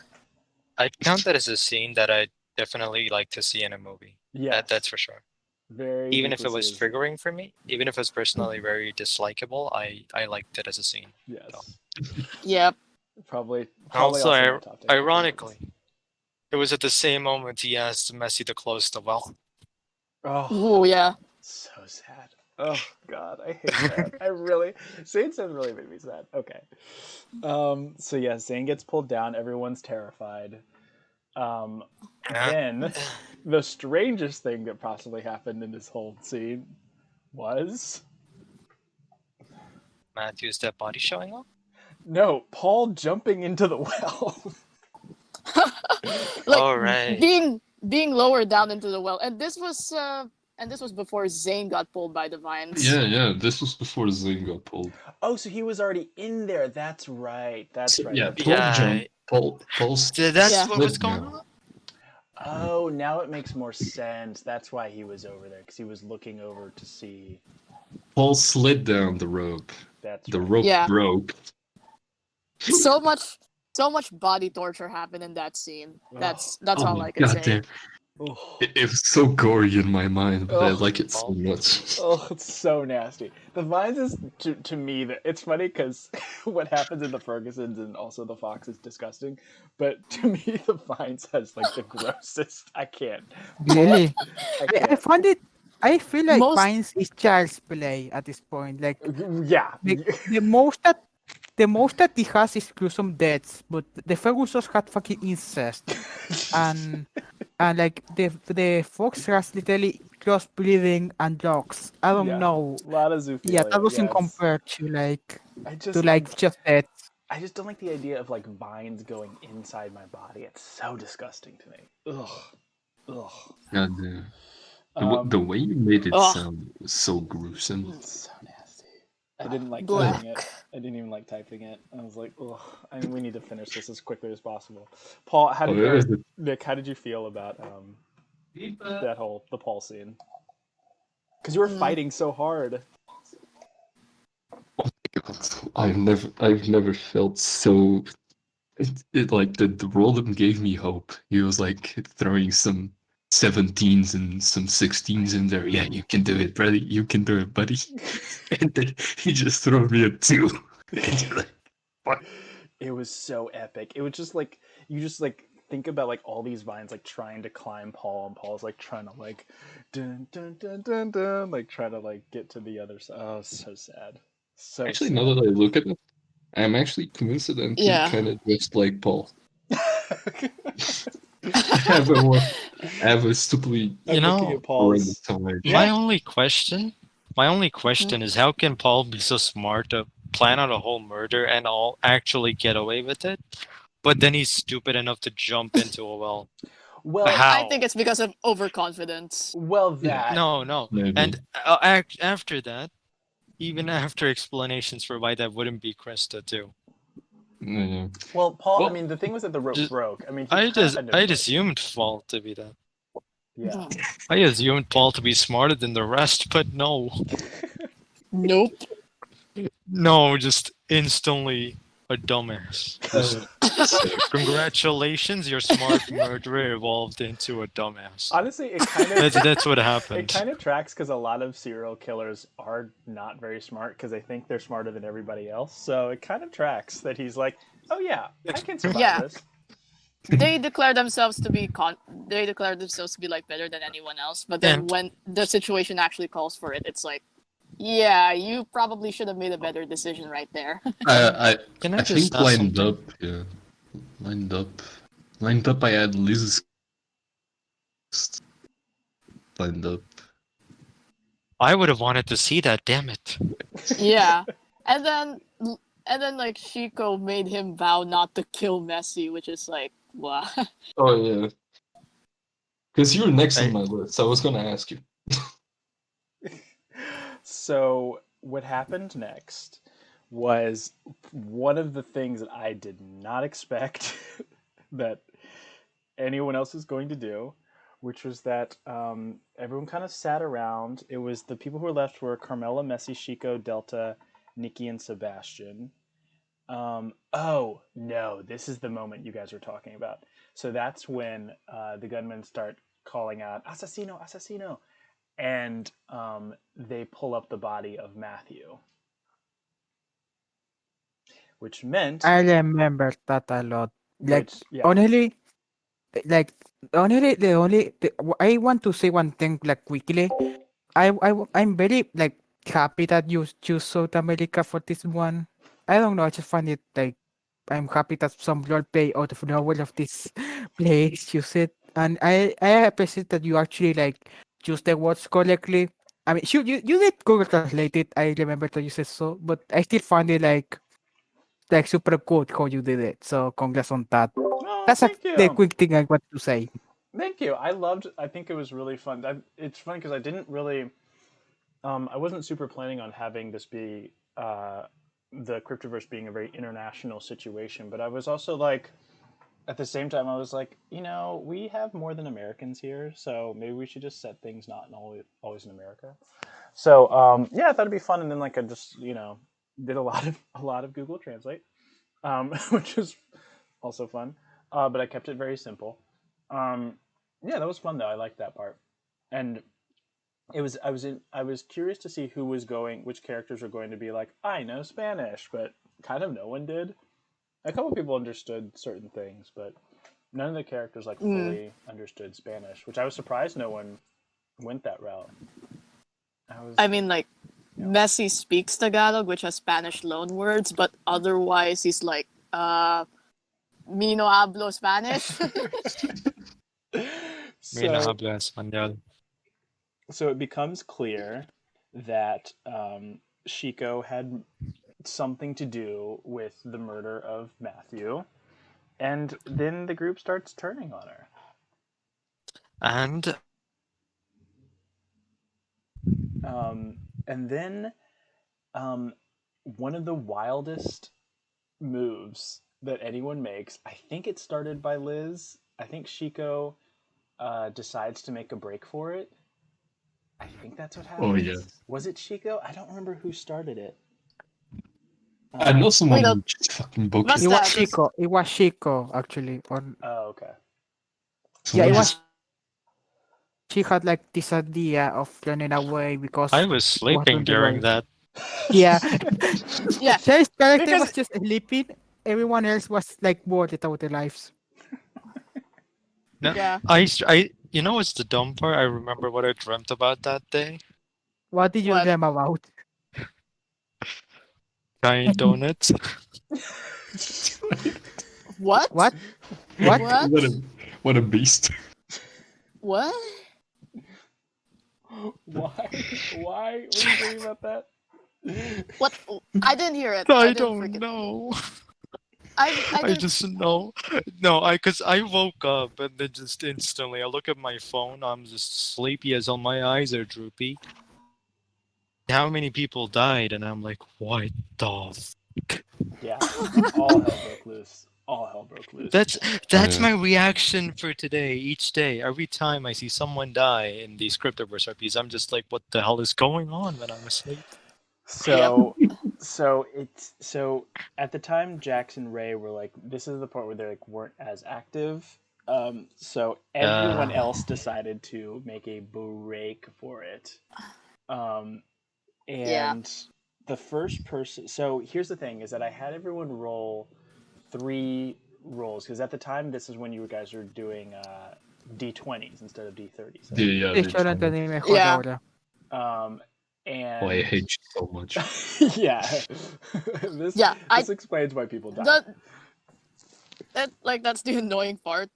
I'd count that as a scene that I'd definitely like to see in a movie. Yeah, That's for sure. very. Even if it was deeply triggering for me, even if it was personally very dislikable, I liked it as a scene. serious. Yes, Yep. probably Also, in my top 10 ironically, it was at the same moment he asked Messi to close the well. Oh, Oh yeah. so sad. Oh God, I hate that. I really, Zane says really made me sad. Okay. So yeah, Zane gets pulled down. Everyone's terrified. Then the strangest thing that possibly happened in this whole scene was Matthew's dead body showing up. no Paul jumping into the well. Like All right. being lowered down into the well, and this was before Zane got pulled by the vines. Yeah. This was before Zane got pulled. Oh, so he was already in there. That's right. That's right. Yeah, That's Paul right. jumped. Paul's That's Yeah. what was slid going down. on. Oh, now it makes more sense. That's why he was over there, because he was looking over to see. Paul slid down the rope. That's The right. rope Yeah. broke. So much body torture happened in that scene. That's all I can say. Goddamn. Oh. It was so gory in my mind, but I Oh. like it so much. Oh, it's so nasty. The vines is to me that it's funny because what happens in the Fergusons and also the Fox is disgusting, but to me the vines has like the grossest. I can't. Really? I I can't. found it. I feel like Most- Vines is child's play at this point. Like Yeah. the most that he has is gruesome deaths, but the Fergusons had fucking incest, and like the Fox has literally crossbreeding and dogs. I don't Yeah. know. A lot of zoophilia. Yeah, that doesn't yes. compare to like I just just deaths. I just don't like the idea of like vines going inside my body. It's so disgusting to me. Ugh. Ugh. Goddamn. The way you made it Ugh. sound was so gruesome. It's so nasty. I didn't like Black. typing it. I didn't even like typing it. I was like, ugh. I mean, we need to finish this as quickly as possible. Paul, how did Nick? How did you feel about the Paul scene? Because you were fighting so hard. I've never felt so. It like the Roland gave me hope. He was like throwing some 17s and some 16s in there. Yeah, you can do it, buddy. You can do it, buddy. And then he just threw me a 2. And you're like, what? It was so epic. It was just like you just like think about like all these vines like trying to climb Paul, and Paul's like trying to like dun dun dun dun dun, like trying to like get to the other side. Oh, so sad. So Actually, sad. now that I look at it, I'm actually convinced that I'm kind of just like Paul. I have a stupidly You know, Paul's. my only question is how can Paul be so smart to plan out a whole murder and all actually get away with it, but then he's stupid enough to jump into a well? Well, How? I think it's because of overconfidence. Well, that No. Maybe. And after that, even after explanations for why that wouldn't be Krista too. Yeah. Well, Paul. Well, I mean, the thing was that the rope just- broke. I mean, I'd assumed Paul to be that. Yeah. I assumed Paul to be smarter than the rest, but no. Nope. No, just instantly a dumbass. Congratulations, your smart murderer evolved into a dumbass. Honestly, it kind of That's what it happened. kind of tracks because a lot of serial killers are not very smart because they think they're smarter than everybody else. So it kind of tracks that he's like, oh yeah, I can survive Yeah. this. They declare themselves to be like better than anyone else, but then And- when the situation actually calls for it, it's like, yeah, you probably should have made a better decision right there. I Can I I just think ask lined something? up, yeah. Lined up, I had Liz's lined up. I would have wanted to see that, damn it. Yeah. And then like Shiko made him vow not to kill Messi, which is like, wow. Oh yeah. Because you were next I- on my list. I was gonna ask you. So what happened next was one of the things that I did not expect that anyone else is going to do, which was that everyone kind of sat around. It was the people who were left were Carmela, Messi, Chico, Delta, Nikki, and Sebastian. Oh no, this is the moment you guys were talking about. So that's when the gunmen start calling out "Assassino, Assassino," and they pull up the body of Matthew, which meant I remember that a lot. Like which yeah. honestly, like I want to say one thing like quickly. I'm very like happy that you choose South America for this one. I don't know, I just find it like I'm happy that some role play out of nowhere of this place use it, and I appreciate that you actually like choose the words correctly. I mean, you did Google Translate it. I remember that you said so, but I still find it like super cool how you did it. So congrats on that. Oh, That's thank the you. quick thing I want to say. Thank you. I think it was really fun. It's fun because I didn't really. I wasn't super planning on having this be the Cryptidverse being a very international situation, but I was also like, at the same time, I was like, we have more than Americans here, so maybe we should just set things not in always in America. So yeah, I thought it'd be fun, and then like I just did a lot of Google Translate, which is also fun, but I kept it very simple. Yeah, that was fun though. I liked that part, and I was curious to see which characters were going to be like, I know Spanish, but kind of no one did. A couple people understood certain things, but none of the characters like fully understood Spanish, which I was surprised no one went that route. I mean, like, Messi speaks Tagalog, which has Spanish loan words, but otherwise he's like, mi no hablo Spanish. Me no so, habla español. so it becomes clear that Chico had something to do with the murder of Matthew, and then the group starts turning on her. And And then one of the wildest moves that anyone makes. I think it started by Liz. I think Shiko decides to make a break for it. I think that's what Oh yeah. happens. Was it Shiko? I don't remember who started it. I know someone Wait, who just fucking booked must it. It was have. Chico. It was Chico actually. Oh, okay. Yeah, it Someone was. just She had like this idea of running away because I was it was on sleeping the during road. that. Yeah, Yeah, Sherry's character because was just sleeping. Everyone else was like bored out their lives. No, yeah, you know what's the dumb part? I remember what I dreamt about that day. What did you what? dream about? Giant donuts. What? What? What? What? what a beast. What? Why were you dreaming about that? What? I didn't hear it. I didn't don't freaking. know. I I didn't. just know. No, cause I woke up and then just instantly I look at my phone. I'm just sleepy as all my eyes are droopy. How many people died? And I'm like, what the? Yeah, all hell broke loose. All hell broke loose. That's Yeah. my reaction for today. Each day, every time I see someone die in these Cryptidverse RPs, I'm just like, what the hell is going on when I'm asleep? So, so at the time, Jackson Ray were like, this is the part where they like weren't as active. So everyone else decided to make a break for it. Um, Yeah. and the first person. So here's the thing: is that I had everyone roll 3 rolls because at the time, this is when you guys were doing D20s instead of D30s. Yeah, yeah, they Restaurant told me. ni mejor Yeah. ahora. And Oh, I hate you so much. yeah, this Yeah, this explains why people die. That's the annoying part.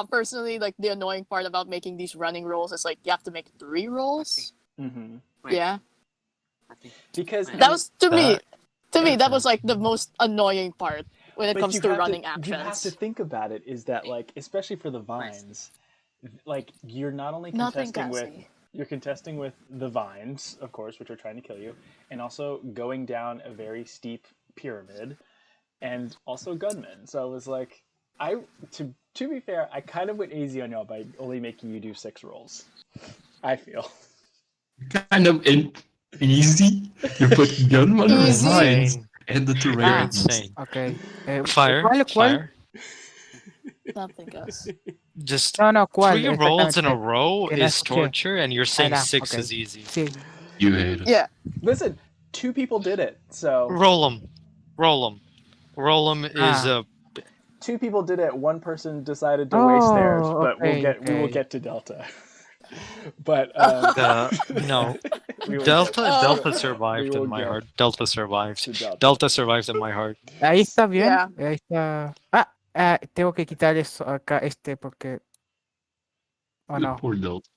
Personally, like the annoying part about making these running rolls is like you have to make 3 rolls. Mm-hmm. Wait, Yeah, I think. Because that was to me. Uh, To me, that was like the most annoying part when it but comes you to have running to you have to actions. think about it. Is that like especially for the Nice. vines, like you're not only Nothing, contesting with Cassie. you're contesting with the vines, of course, which are trying to kill you, and also going down a very steep pyramid, and also gunmen. So I was like, to be fair, I kind of went easy on y'all by only making you do 6 rolls. I feel. Kind of easy. You put gunman Easy? vines insane. and the terrain. You're Ah, insane. okay. Fire, ¿Cuál? fire. Nothing, Gus. Just No, ¿cuál? 3 rolls in a Exactamente. row Que no is escuché. torture, and you're Ahí saying la, 6 okay. is easy. Sí. You hate us. Yeah. Listen, 2 people did it, so Roll them. Roll them. Roll them is Ah. 2 people did it. 1 person decided to waste theirs, Oh, but okay, we will okay. get to Delta. But no. we will Delta Oh. we survived will in my get heart. Delta survived. to Delta. Delta survives in my heart. Ahí está bien. Yeah. Ahí está. Tengo que quitar eso acá, porque. Oh The no. poor Delt.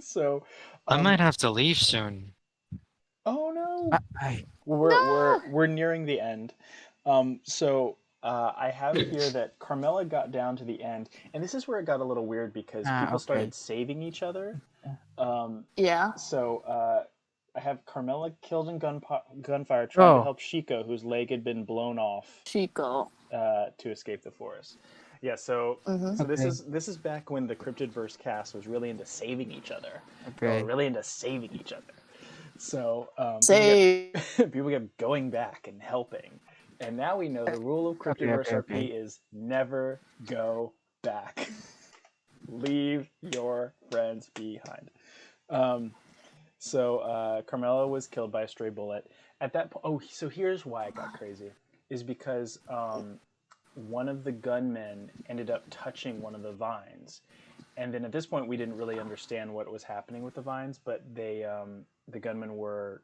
So, I might have to leave soon. oh no, Ay. we're nearing the end. So I have here that Carmela got down to the end, and this is where it got a little weird because people Okay. started saving each other. Yeah. So I have Carmela killed in gunfire trying to Oh. help Shiko, whose leg had been blown off Chico. to escape the forest. Yeah, so Mhm. so Okay. this is back when the Cryptidverse cast was really into saving each other. Okay. Or really into saving each other. So Say. people kept going back and helping. And now we know the rule of Cryptidverse Okay. RP is never go back. Leave your friends behind. So Carmela was killed by a stray bullet. At that point, oh, so here's why it got crazy, is because one of the gunmen ended up touching one of the vines, and then at this point we didn't really understand what was happening with the vines, but they the gunmen were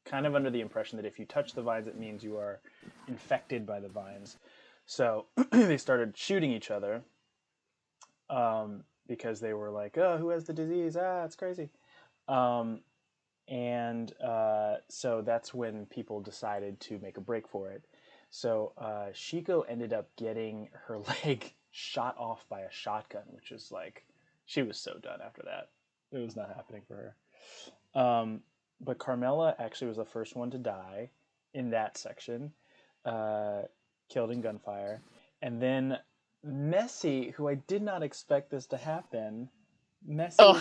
kind of under the impression that if you touch the vines, it means you are infected by the vines. So they started shooting each other because they were like, "Oh, who has the disease? Ah, it's crazy." So that's when people decided to make a break for it. So Shiko ended up getting her leg shot off by a shotgun, which is like, she was so done after that. It was not happening for her. but Carmela actually was the first one to die in that section, killed in gunfire, and then Messi, who I did not expect this to happen, Oh,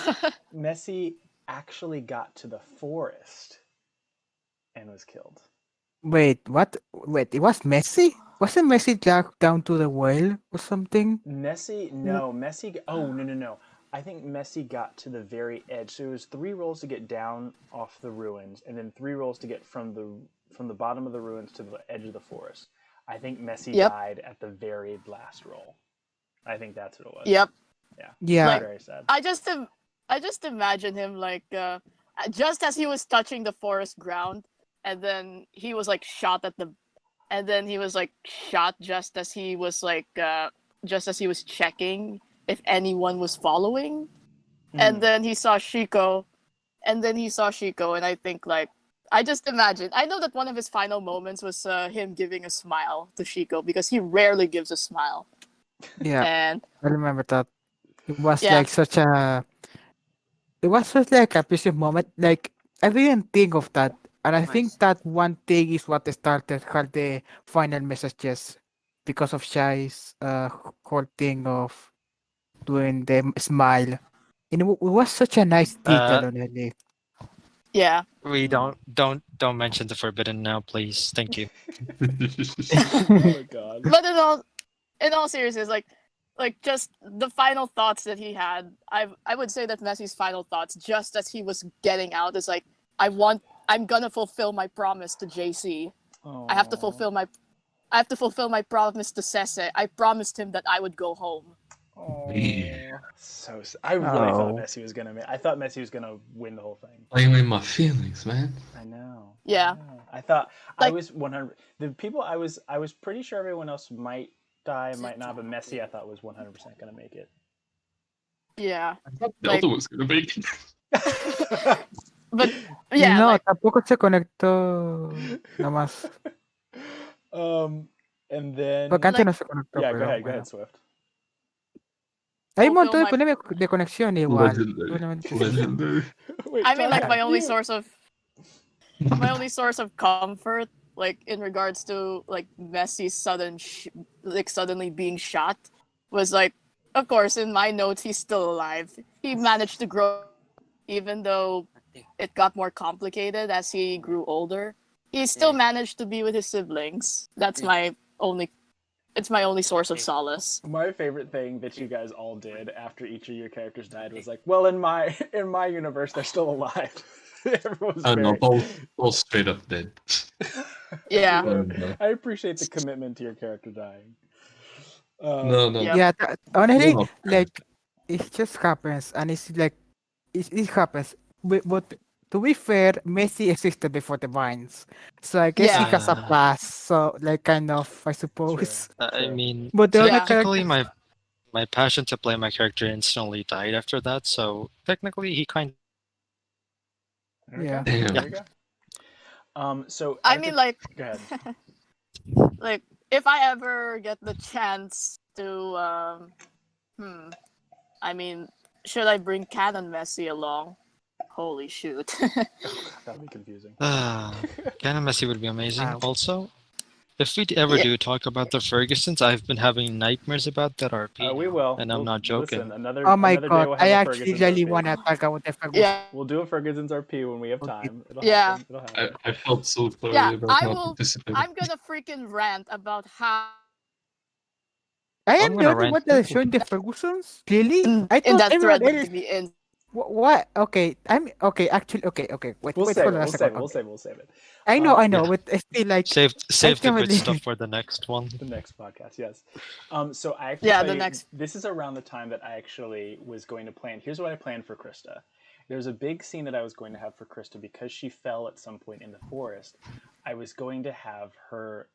Messi actually got to the forest and was killed. Wait, what? Wait, it was Messi? Wasn't Messi dragged down to the well or something? Messi. Oh no. I think Messi got to the very edge. So it was 3 rolls to get down off the ruins, and then 3 rolls to get from the bottom of the ruins to the edge of the forest. I think Messi Yep. died at the very last roll. I think that's what it was. yep. Yeah. Yeah. Like- Very sad. I just imagine him like just as he was touching the forest ground, and then he was like shot just as he was checking if anyone was following, and then he saw Shiko, and I think like I just imagine. I know that one of his final moments was him giving a smile to Shiko because he rarely gives a smile, Yeah, and I remember that. It was Yeah. like such a. It was such like a precious moment. Like I didn't think of that, and I think Nice. that one thing is what started her the final messages, because of Shai's whole thing of doing the smile, and it was such a nice detail on it. yeah. We don't mention the forbidden now, please. Thank you. Oh my god. But in all seriousness, like just the final thoughts that he had, I would say that Messi's final thoughts, just as he was getting out, is like, I'm gonna fulfill my promise to JC. I have to fulfill my promise to Sese. I promised him that I would go home. Yeah. I really thought Oh. Messi was gonna. I thought Messi was gonna win the whole thing. Playing with my feelings, man. I know. Yeah. I thought I Like- was 100. The people I was pretty sure everyone else might die, might not, but Messi I thought was 100% gonna make it. Yeah. Delta was gonna make it. But yeah, No, like tampoco se conectó. Nada más. And then Porque antes Like- no se conectó. yeah, pero go ahead, bueno. Swift. Hay un montón de Fulfill my- problemas de conexión igual. Legendary. Solamente sí. Legendary. Wait, I mean, like my only you- source of comfort, like in regards to like Messi's suddenly being shot, was like, of course, in my notes, he's still alive. He managed to grow, even though it got more complicated as he grew older. He still managed to be with his siblings. That's my only. It's my only source of solace. My favorite thing that you guys all did after each of your characters died was like, well, in my universe, they're still alive. Everyone was I don't know, very- both straight up dead. Yeah. I appreciate the commitment to your character dying. No. Yeah. Yeah, honestly, No. like, it just happens, and it's like, it happens. But to be fair, Messi existed before the Vines, so I guess he Yeah. has a pass. So, like, kind of, I suppose. I Sure. mean, But the other Yeah. technically, characters, my passion to play my character instantly died after that. So technically, he kind Yeah. There Damn. we go. So I have mean, to- like, go ahead. like if I ever get the chance to, I mean, should I bring Canon Messi along? Holy shoot! That'd be confusing. Canon Messi would be amazing. Wow. Also, if we ever Yeah. do talk about the Fergusons, I've been having nightmares about that RP. We now, will, and I'm We'll- not joking. Listen, another. oh my another day god, we'll have I a actually Ferguson's really RP. want to talk about the Ferguson. Yeah, We'll do a Ferguson's RP when we have Okay. time. It'll Yeah. happen. It'll happen. I felt so sorry Yeah, about I not will- participating. I'm gonna freaking rant about how I I'm am gonna the only rant one that is too. showing the Fergusons. Really? in I thought that everyone thread else. to be in. What? Okay, I'm okay. Actually, okay. Wait, We'll wait, save hold it. on a We'll second. save it. We'll Okay. save it. We'll save it. I know, Yeah. but it's still like Save the can't good really- stuff for the next one. The next podcast, yes. So I actually Yeah, tell the you, next- this is around the time that I actually was going to plan. Here's what I planned for Krista. There's a big scene that I was going to have for Krista because she fell at some point in the forest. I was going to have her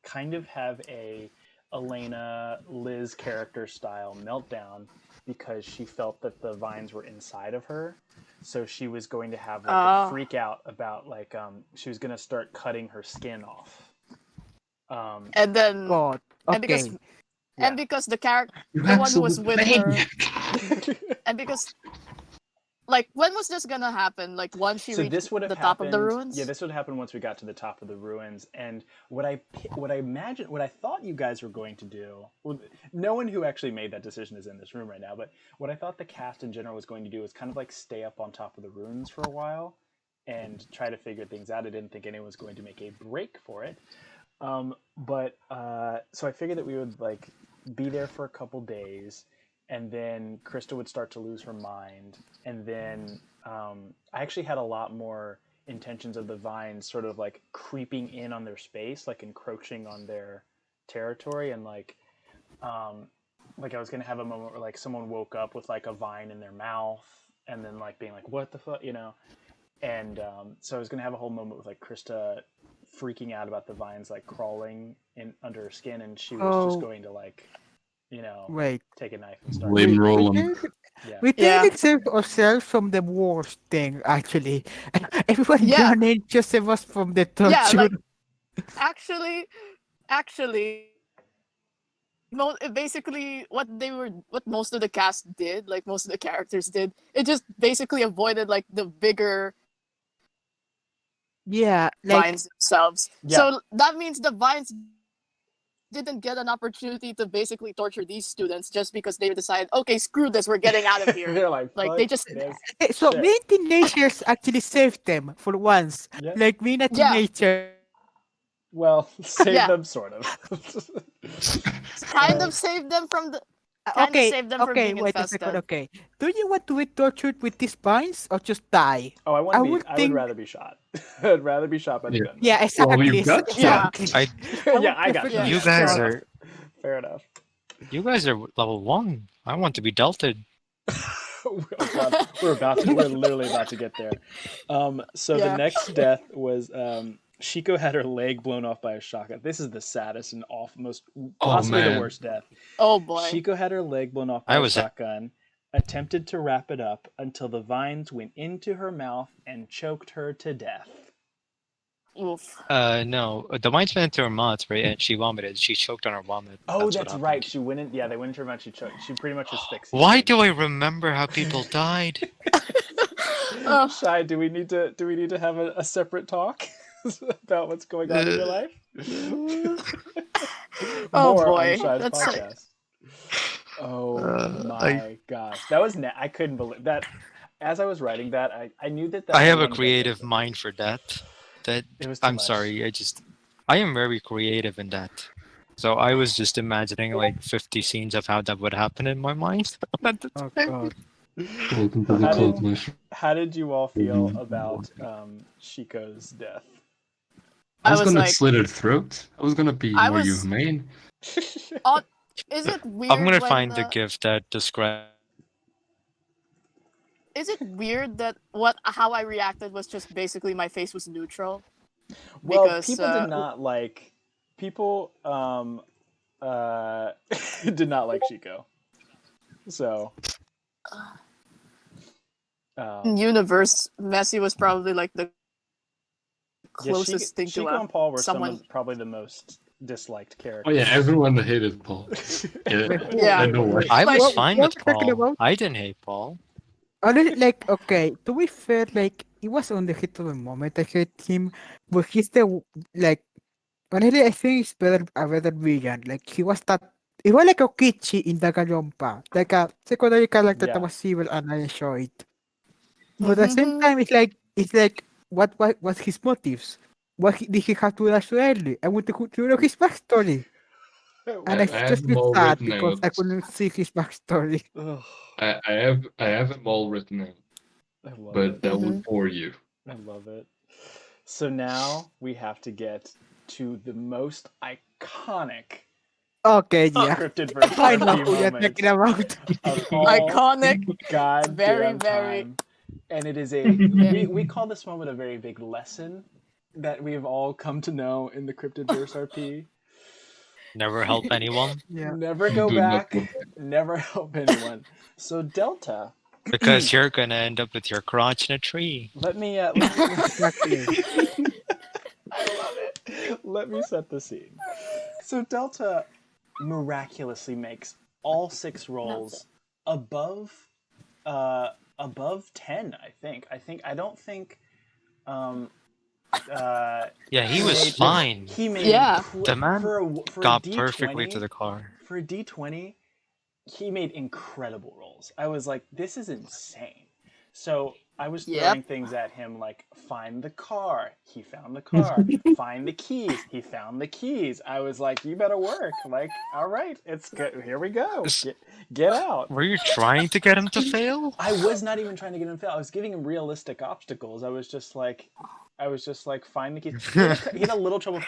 kind of have a Elena Liz character style meltdown because she felt that the vines were inside of her. So she was going to have like a Oh. freak out about like she was going to start cutting her skin off. And then God. and because Okay. and because the character, You the one who absolute was with her, maniac. and because like when was this gonna happen? Like once she So reached this would have the top of the happened. ruins? Yeah, this would happen once we got to the top of the ruins. And what I imagine, what I thought you guys were going to do. Well, no one who actually made that decision is in this room right now. But what I thought the cast in general was going to do was kind of like stay up on top of the ruins for a while and try to figure things out. I didn't think anyone was going to make a break for it. So I figured that we would like be there for a couple days, and then Krista would start to lose her mind, and then I actually had a lot more intentions of the vines sort of like creeping in on their space, like encroaching on their territory, and like I was gonna have a moment where like someone woke up with like a vine in their mouth, and then like being like, "What the fuck," you know? And so I was gonna have a whole moment with like Krista freaking out about the vines like crawling in under her skin, and she was just Oh, going to like, you know, wait. take a knife and start. Blame We Roland. think Yeah. we Yeah. think it saved ourselves from the worst thing. Actually, everyone Yeah. running just save us from the Yeah, torture. like actually, basically what most of the cast did, like most of the characters did, it just basically avoided like the bigger Yeah, like vines themselves. Yeah. So that means the vines didn't get an opportunity to basically torture these students just because they decided, okay, screw this, we're getting out of here. They're like, Like "Fuck they just this so shit." many teenagers actually saved them for once. Yeah. Like being a Yeah. teenager. Well, save Yeah. them sort of. kind of saved them from the kind of Okay, saved them from okay, being wait a infested. second. Okay, do you want to be tortured with these vines or just die? Oh, I I would would think- rather be shot. I'd rather be shot by the Yeah. gunman. Yeah, exactly. you got Yeah. exactly. I- Yeah, I got prefer shot. You to guys shot. are Fair enough. you guys are level 1. I want to be delted. Oh, God. We're literally about to get there. So the Yeah. next death was Shiko had her leg blown off by a shotgun. This is the saddest and most possibly the man. worst death. Oh boy. Shiko had her leg blown off by I a was- shotgun, attempted to wrap it up until the vines went into her mouth and choked her to death. Oof. No, the vines went into her mouth, right? And she vomited. She choked on her vomit. Oh, what that's happened. right. She went in. Yeah, they went into her mouth. She choked. She pretty much asphyxiated. Why do I remember how people died? Oh. Shai, do we need to have a separate talk about what's going on in your life? Oh, More boy. on Shai's That's podcast. Oh my I- gosh, that was I couldn't believe that. As I was writing that, I knew that. I have a one of the- creative mind for that. It was too I'm much. sorry. I am very creative in that. So I was just imagining like 50 scenes of how that would happen in my mind. At the Oh time. god. Welcome to the How cult, did- my friend. How did you all feel about Shiko's death? I was was gonna like- slit her throat. I was gonna be I more was- humane. Is it weird? I'm gonna when find the gift that describes. Is it weird that how I reacted was just basically my face was neutral? Well, Because, people did not like people did not like Shiko. So In universe, Messi was probably like the yeah, closest thing to Shiko and Paul were someone. some of probably the most disliked Oh characters. yeah, everyone hated Paul. Yeah, Yeah. I know why. I was What- fine what with we're talking Paul. about? I didn't hate Paul. Honestly, like, okay, to be fair, like, it was on the hit of the moment. I hate him, but he's the, like, honestly, I think he's a better villain. Like, he was like a Okichi in Danganronpa. Like a secondary character Yeah. that was evil and I enjoy it. But at the same time, it's like, what was his motives? Did he have to die so early? I want to know his backstory. And I I have just them feel all sad written because I out. couldn't see his backstory. Ugh, I have them all written out, I love but it. that would bore you. I love it. So now we have to get to the most iconic Okay, yeah. Cryptidverse I know RP who you're moment talking about. of all Iconic. goddamn Very, very- time. And it is we call this moment a very big lesson that we have all come to know in the Cryptidverse RP. Never help anyone Yeah. Never go Do not back. go Never help anyone. So Delta, because you're gonna end up with your crotch in a tree. let me Exactly. I love it. Let me set the scene. So Delta miraculously makes all 6 rolls above above 10, I think. I don't think um Yeah, he he was made fine. he made Yeah. The man for a got perfectly to D20 the car. for a D20 he made incredible rolls. I was like, this is insane. So I was Yep. throwing things at him like, find the car. He found the car. Find the keys. He found the keys. I was like, you better work. Like, all right, it's good. Here we go. S- Get out. Were you trying to get him to fail? I was not even trying to get him to fail. I was giving him realistic obstacles. I was just like, find the keys. He had a little trouble.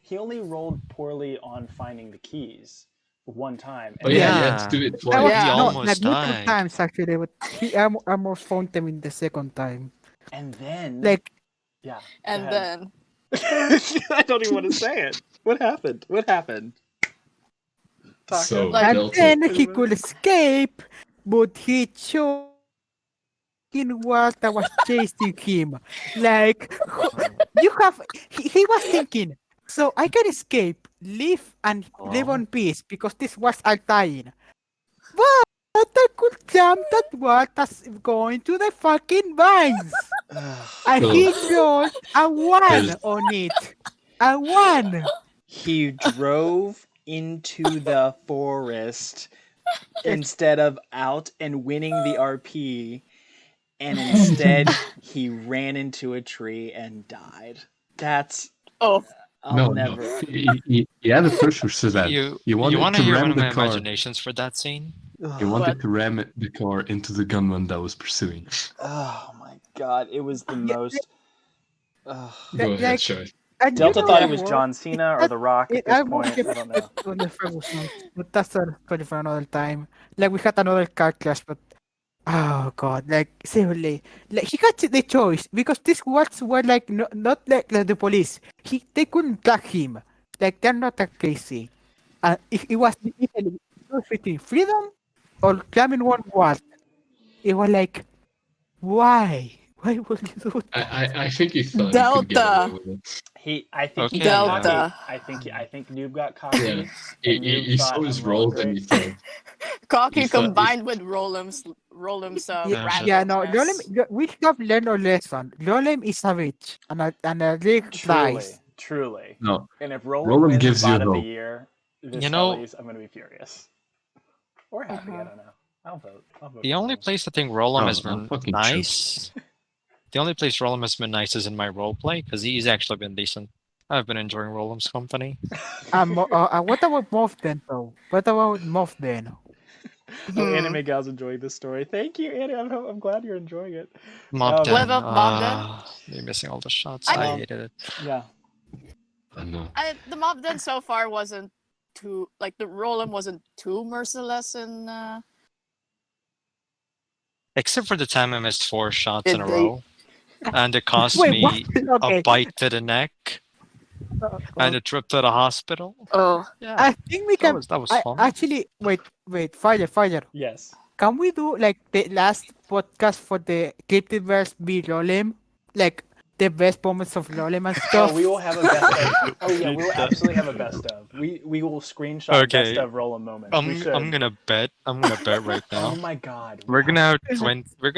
He only rolled poorly on finding the keys one time. Oh And yeah, then, you had to do it I twice. was, Yeah. He no, almost like multiple died. times actually, but he almost found them in the second time. and then, Like, yeah. go And ahead. then I don't even want to say it. What happened? What happened? Taka? So Like- and Delta, then he could escape, but he chose in what I was chasing him. Like, you have, he was thinking, so I can escape, live, and live Oh. on peace because this was our dying. But I could jump that was going to the fucking vines. And So- he rolled a 1 There's- on it. A 1. He drove into the forest instead of out and winning the RP, and instead he ran into a tree and died. That's oh, I'll no, never. no. He had a purpose for that. You He wanted want to to hear one ram of my the car. imaginations for that scene? He wanted to ram the car into the gunman that was pursuing. Oh my god! It was the Yeah, most. Go ahead, Shai. And Delta you know thought he was what? John Cena or The Rock at It this almost point. I don't know. on the Ferguson, but that's a story for another time. Like we had another car crash, but oh god, like seriously, like he got the choice because these words were like not like the police. They couldn't track him. Like they're not that crazy. It was literally choice between freedom or climbing one wall. It was like, why? Why would you do that? I think he thought he could get Delta. away with it. I think he Okay, got Delta. cocky. I think Noob got cocky. Yeah. He And you saw thought his I'm rolling rolls and he great. thought, cocky He thought- combined with Rolem's Yeah, shit. yeah, no, randomness. we have learned a lesson. Rolem is a witch, and a rig Truly, dies. truly. no. And if Roland Roland wins gives you bot of the hope. year, this You know- Hellies, I'm gonna be furious or happy. I don't know. I'll vote. The for only Roland. place I think Rolam Oh, has I'm been fucking nice. The only place Rolam has been nice is in my roleplay because he's actually been decent. I've been enjoying Rolam's company. What about Moth then, though? What about Moth then? Oh, Anime Gal's enjoying this story. Thank you, Annie. I'm glad you're enjoying it. Mob Um, What Den. about Mob Den? You're missing all the shots. I I mean- hated it. Yeah. I know. The mob den so far wasn't too like the Roland wasn't too merciless in Except for the time I missed 4 shots Did in a they- row. And it cost Wait, me what? Okay. a bite to the neck and a trip to the hospital. oh Yeah, I think we can. that was I, fun. actually, wait, Fire. Yes. Can we do like the last podcast for the Cryptidverse be Rolem? Like the best moments of Rolem and stuff? Oh, we will have a best of. Oh yeah, we will absolutely have a best of. We will screenshot Okay. best of Roland moments. We should. I'm gonna bet right Oh now. my god. We're gonna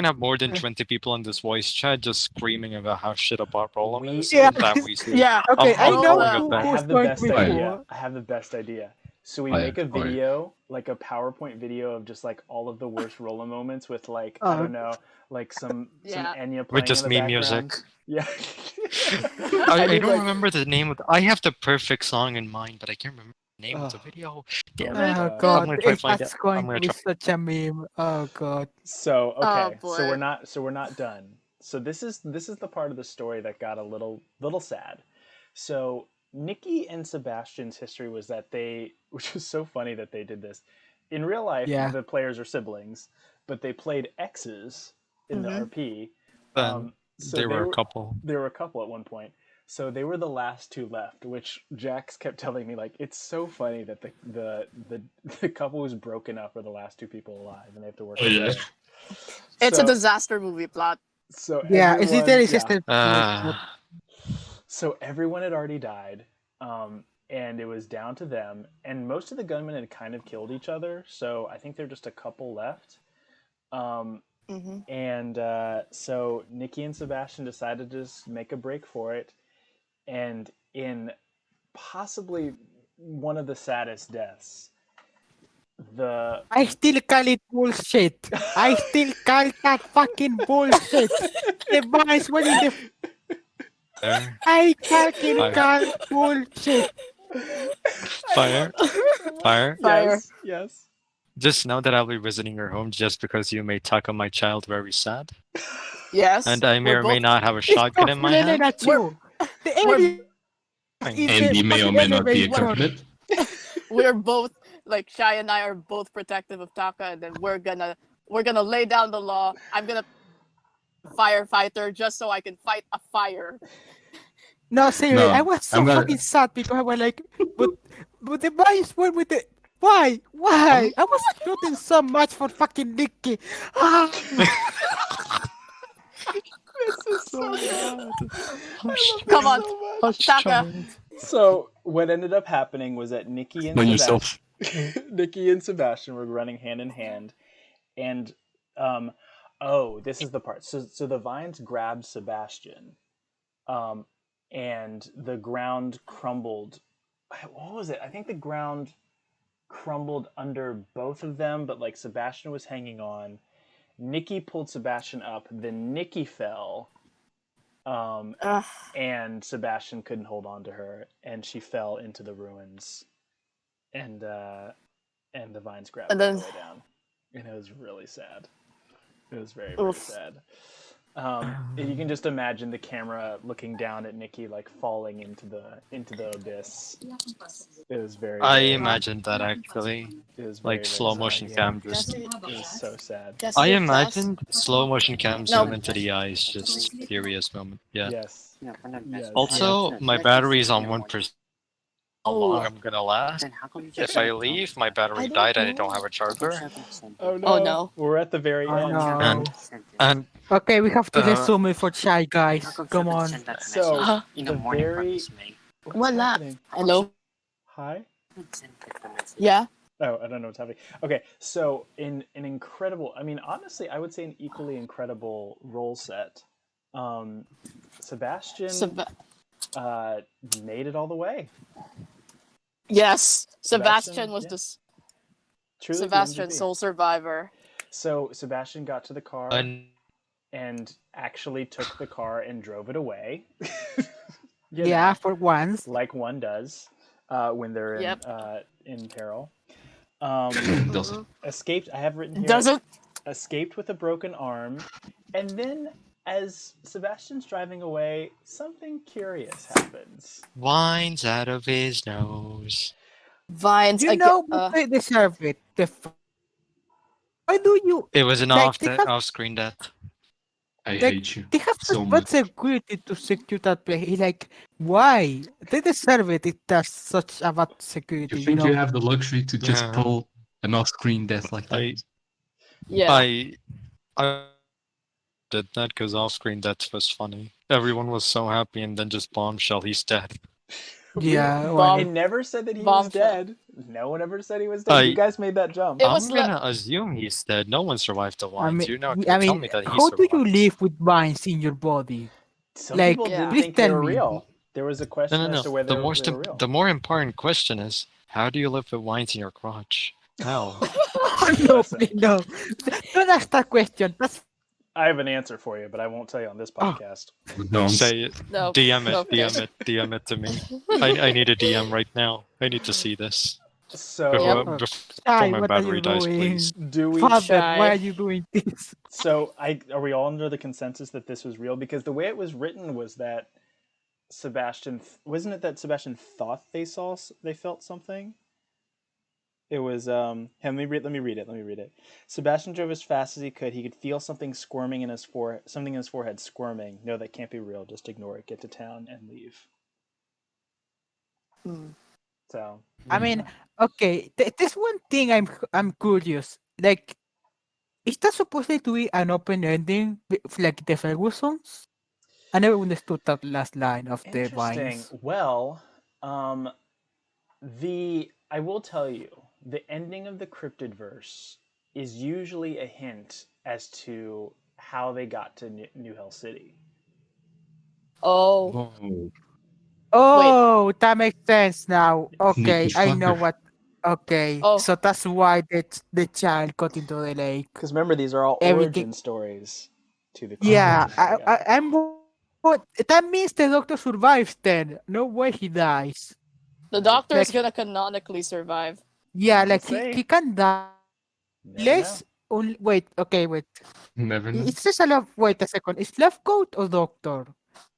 have more than 20 people in this voice chat just screaming about how shit about Roland is. Yeah. and that we see. yeah. Okay, I I'm know calling it who, back. I who's have the going best to be idea. cool. I have the best idea. So we Fire, make a fire. video, like a PowerPoint video of just like all of the worst Roland moments with like I Uh-huh. don't know, like some Yeah. Enya playing With just in the me background. music. Yeah. I need, don't like- remember the name of I have the perfect song in mind, but I can't remember the name of the Ugh. video. Damn Oh it. Oh I'm god, gonna try to find that's it. going I'm to gonna be try- such a meme. Oh god. So okay, Oh, so boy. we're not done. So this is the part of the story that got a little sad. So Nikki and Sebastian's history was that which is so funny that they did this. In real life, Yeah. the players are siblings, but they played exes in the Mhm. RP. Then So there were a couple. There were a couple at one point. So they were the last two left, which Jax kept telling me like it's so funny that the couple who's broken up are the last two people alive and they have to work Oh, yeah. together. It's So- a disaster movie plot. So Yeah, is it everyone- there? yeah. It's just So everyone had already died, and it was down to them. And most of the gunmen had kind of killed each other, so I think they're just a couple left. Mm-hmm. And so Nikki and Sebastian decided to just make a break for it. And in possibly one of the saddest deaths, the I still call it bullshit. I still call that fucking bullshit. The vines were in the. Fire. I fucking Fire. call bullshit. Fire. Fire. Fire. Yes. Just know that I'll be visiting your home just because you made Taka my child very sad. Yes. And I may We're or may both not have a It's shotgun in my complaining hand. at you. The we're alien is And the he may or fucking may not be a elevator. compliment. we're both like Shy and I are both protective of Taka, and then we're gonna lay down the law. I'm gonna firefighter just so I can fight a fire. No, seriously, I No, was so I'm gonna. fucking sad because I was like, but the vines were with the. Why? Why? I was rooting so much for fucking Nikki. Ah. This is so bad. Come on, so much. Taka. So what ended up happening was that Nikki and Explain Sebastian, yourself. Nikki and Sebastian were running hand in hand, and this is the part. So the vines grabbed Sebastian, and the ground crumbled. What was it? I think the ground crumbled under both of them, but like Sebastian was hanging on. Nikki pulled Sebastian up, then Nikki fell, Ugh. and Sebastian couldn't hold on to her, and she fell into the ruins, and the vines grabbed And her then- all the way down, and it was really sad. It was very, very Oof. sad. You can just imagine the camera looking down at Nikki, like falling into the abyss. It was very. I very- imagined that actually. It was very, Like very slow sad, motion yeah. cam just. It was so sad. Jesse, I your class? imagined slow motion cam No. zoom into the eyes, just furious moment. Yeah. Yes. No, we're not Yes. Also, my battery is on 1%. How Oh. long I'm gonna last? Then how come you just If I said no? leave, my I battery don't died and I know. don't have a charger. Oh no. Oh, no. We're at the very Oh, end. no. And Okay, we have to Uh, resume it for Shy, guys. Come on. So, Huh? in the the morning from very- Miss May. What's Wala. happening? Hello? Hi. Send the message. Yeah? Oh, I don't know what's happening. Okay, so in an incredible, I mean, honestly, I would say an equally incredible role set. Sebastian made it all the way. Yes. Sebastian, Sebastian was yeah. the Truly the Sebastian MVP. sole survivor. So Sebastian got to the car and and actually took the car and drove it away. You Yeah, know, for once. like one does when they're Yep. in peril. Doesn't. Escaped. I have written here. Doesn't Escaped with a broken arm, and then as Sebastian's driving away, something curious happens. winds out of his nose. Vines You again. know, but they deserve it. Why do you? It was an Like, they have- off-screen death. I Like, hate you they have so such much. bad security to secure that place. Like, why? They deserve it if there's such a bad security, You think know? you have the luxury to just Yeah. pull an off-screen death like that? Yeah. I did that because off-screen death was funny. Everyone was so happy, and then just bombshell, he's dead. Yeah, We well, never said that he was Bombshell. dead. No one ever said he was dead. You I- guys made that jump. It I'm was gonna assume he's dead. No one survived the I winds. mean, You're not I gonna tell mean, me that he how do you survived. live with vines in your body? Some like, people Yeah. didn't please think they tell were me. real. There was a question No. as to whether The they were real. the more important question is, how do you live with winds in your crotch? How? No, Listen. please, no. Don't ask that question. That's I have an answer for you, but I won't tell you on this podcast. Don't. Say it. No. DM it. Okay. DM it to me. I need a DM right now. I need to see this So, before, before Shy, my what are battery you dies, doing? please. do we? Father, Shy. why are you doing this? So, are we all under the consensus that this was real? Because the way it was written was that Sebastian wasn't it that Sebastian thought they felt something. It was let me read it. Sebastian drove as fast as he could. He could feel something squirming in his forehead squirming. No, that can't be real. Just ignore it. Get to town and leave. Hmm. So I mean, okay, there's one thing I'm curious. Like, is that supposed to be an open ending, like the Fergusons? I never understood that last line of the interesting. vines. Well, I will tell you, the ending of the Cryptidverse is usually a hint as to how they got to New Hell City. Oh, Oh, wait. Oh, that makes sense now. sneaky Okay, I know fucker. what. Okay, Oh, so that's why the child got into the lake. Because remember, these are all Everything. origin stories to the Yeah, creatures. Yeah. I'm. That means the doctor survives then. No way he dies. the doctor is Like, gonna canonically survive. yeah, We'll like see. he can die. Never know. Unless. Only, wait, okay, wait. Never know. It's just a love. Wait a second. Is love coat or doctor?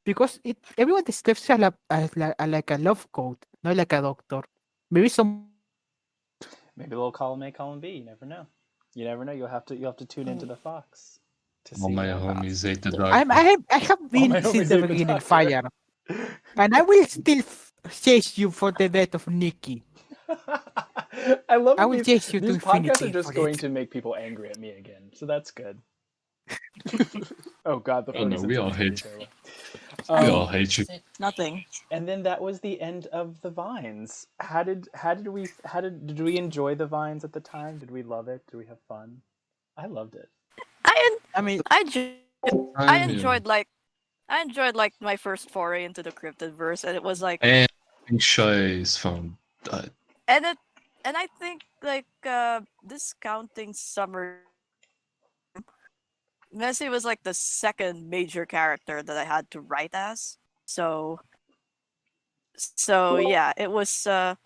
Because everyone describes a love as like a love coat, not like a doctor. Maybe some. Maybe they'll column A, column B. You never know. You never know. You'll have to tune into Mm. the Fox to All see. my homies ate the I'm doctor. I have Oh my been since homies the ate the beginning doctor. fire, and I will still chase you for the death of Nikki. I love I that will these chase you to these podcasts are infinity just for going it. to make people angry at me again. So that's good. Oh God, the Oh no, 40 we cents all are pretty hate. terrible. We I all hate you. Sit. nothing. And then that was the end of the vines. Did we enjoy the vines at the time? Did we love it? Did we have fun? I loved it. I I mean, I ju- I Time, yeah. enjoyed like I enjoyed like my first foray into the Cryptidverse, and it was like, And Shai's phone died. and it, and I think like discounting Summer, Messi was like the second major character that I had to write as. So yeah, it was an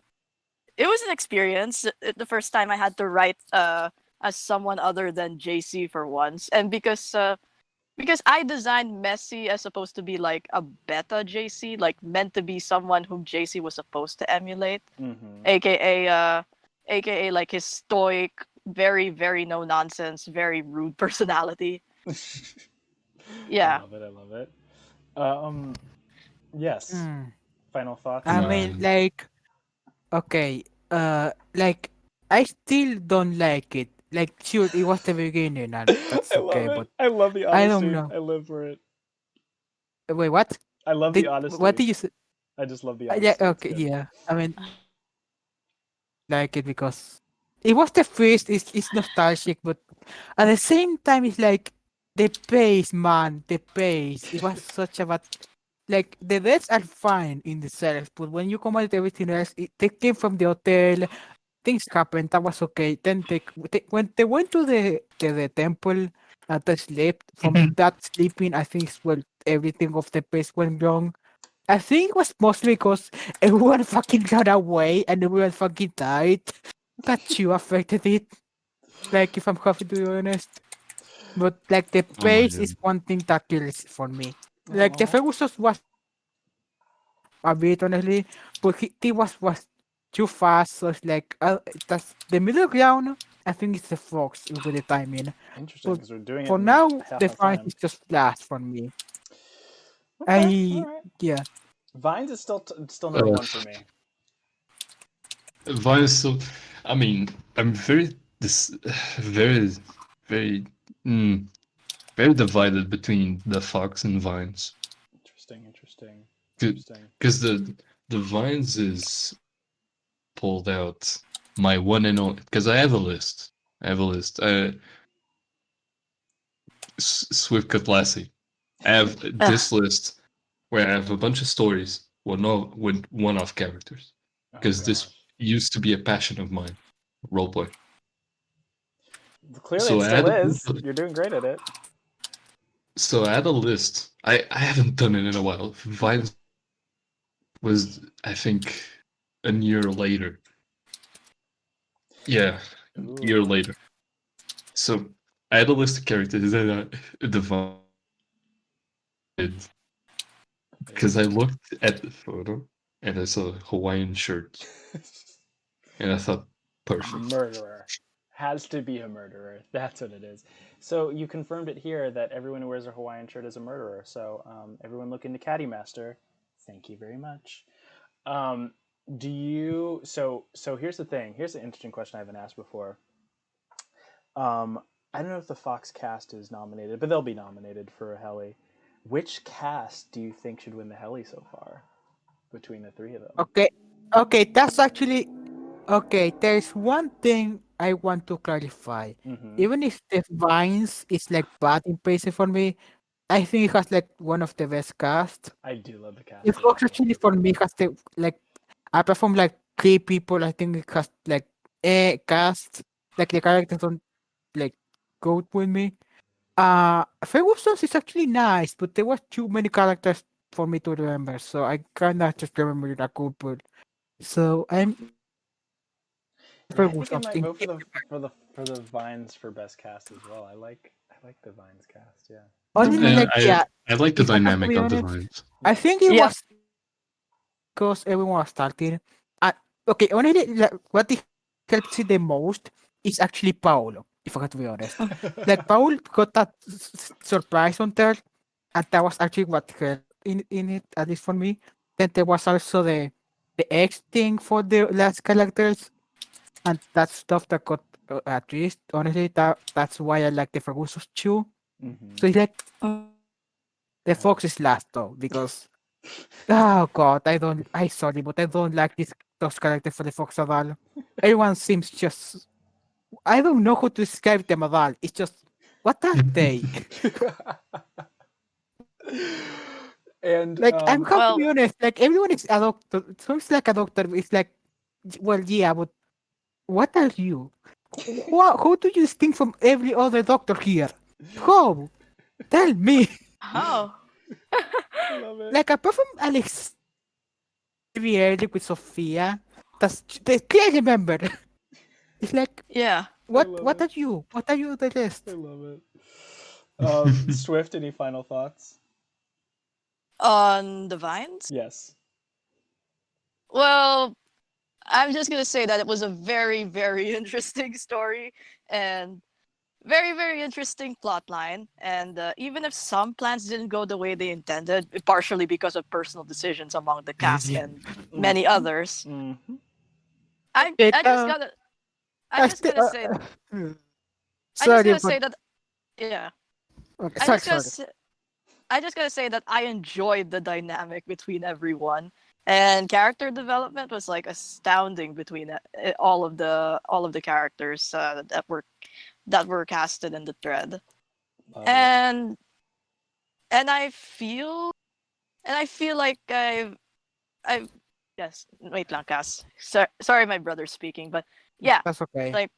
experience. The first time I had to write as someone other than JC for once, and because I designed Messi as supposed to be like a beta JC, like meant to be someone whom JC was supposed to emulate, Mm-hmm. aka like his stoic, very very no nonsense, very rude personality. I Yeah. love it. I love it. Um. Yes. mm, Final thoughts. I mean, Man. like, okay, like I still don't like it. Like, sure, it was the beginning, and that's I love okay, it. but I love the I don't honesty. know. I live for it. Wait, what? I love the What honesty. did you say? I just love the Yeah, honesty. It's okay, good. yeah. I mean, like it because it was the first. It's nostalgic, but at the same time, it's like the pace, man. The pace. It was such a bad. Like the deaths are fine in themselves, but when you combine everything else, they came from the hotel. Things happened. That was okay. Then when they went to the temple and they slept. From that sleeping, I think it's well everything of the pace went wrong. I think it was mostly because everyone fucking got away and everyone fucking died. That too affected it. Like if I'm happy to be honest. But like the Oh my pace god. is one thing that kills for me. Like the Aw. Ferguson was a bit honestly, but he was too fast. So it's like that's the middle ground. I think it's the Fox with the timing. Interesting, But because we're doing it for in now, half the my fight time. is just flash for me. Okay. All I right. yeah. Vines is still number Uh, one for me. Vine is still. I mean, I'm very this very very mm, very divided between the Fox and Vines. Interesting. Interesting. Good, Interesting. because the Vines is pulled out my one and only. Because I have a list. I have a list. Swift Cut Lassie. I have Ugh. this list where I have a bunch of stories with one-off characters. Oh Because this gosh. used to be a passion of mine, roleplay. Clearly, So it I still had a is. You're doing great at it. so I had a list. I haven't done it in a while. Vines was I think a year later. Yeah, a year Ooh. later. So I had a list of characters that I divided because I looked at the photo and I saw Hawaiian shirts and I thought perfect. Murderer. Has to be a murderer. That's what it is. So you confirmed it here that everyone who wears a Hawaiian shirt is a murderer. So everyone look into Caddy Master. Thank you very much. Um, do you? So here's the thing. Here's an interesting question I haven't asked before. I don't know if the Fox cast is nominated, but they'll be nominated for a Heli. Which cast do you think should win the Heli so far between the three of them? Okay, okay, that's actually okay. There's one thing I want to clarify. Mm-hmm. Even if the Vines is like bad in pacing for me, I think it has like one of the best cast. I do love the cast The a lot. Fox actually for me has the like apart from like 3 people, I think it has like a cast. Like the characters don't like go with me. Ferguson's is actually nice, but there was too many characters for me to remember, so I cannot just remember the couple. So I'm Yeah, I think I Ferguson's might in vote for the Vines for best cast as well. I like the Vines cast. Yeah. honestly Yeah, like yeah. I like the If I have to dynamic be of the honest, vines. I think it Yeah. was because everyone was starting. Uh, okay, honestly, like, what it helps you the most is actually Paolo. If I have to be honest, like Paul got that surprise on there, and that was actually what helped in it, at least for me. Then there was also the X thing for the last characters, and that stuff that got at least honestly that's why I like the Ferguson too. Mm-hmm. So it's like Mm. the Fox is last though because oh god, I sorry, but I don't like those characters for the Fox at all. Everyone seems just I don't know how to describe them at all. It's just what are they? And Like I'm have to Well, be honest, like everyone is a doctor. Sounds like a doctor. It's like well yeah, but what are you? How do you distinct from every other doctor here? How? Tell me. how? I love it. Like apart from Alex very early with Sophia, that's I remember. It's like Yeah. I love what it. are you? What are you the I rest? love it. Swift, any final thoughts? On the vines? Yes. Well, I'm just gonna say that it was a very, very interesting story and very, very interesting plot line. And even if some plans didn't go the way they intended, partially because of personal decisions among the cast Yeah. and many Mm-hmm. others, Mm-hmm. I Okay, I just gotta I I just still, gotta say hmm. I just Sorry, gotta but say that yeah okay, I sorry, just gotta sorry. say, I just gotta say that I enjoyed the dynamic between everyone, and character development was like astounding between all of the characters that were casted in the thread, Love it. and and I feel like I've yes, wait lang, Cass. Sorry, my brother's speaking, but yeah, That's okay. like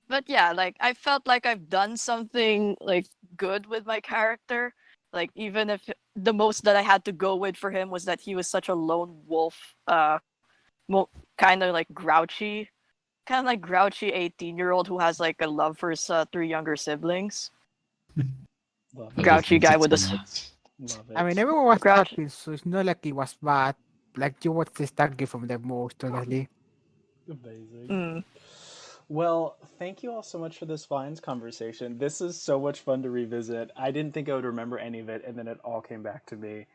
like I felt like I've done something like good with my character. Like even if the most that I had to go with for him was that he was such a lone wolf, kind of like grouchy 18-year-old who has like a love for his three younger siblings. Love I it. love Grouchy guy music with so this much. Love I mean, it. everyone was grouch. happy, so it's not like it was bad. Like you was the target from the most, honestly. Amazing. Mm. Well, thank you all so much for this Vines conversation. This is so much fun to revisit. I didn't think I would remember any of it, and then it all came back to me.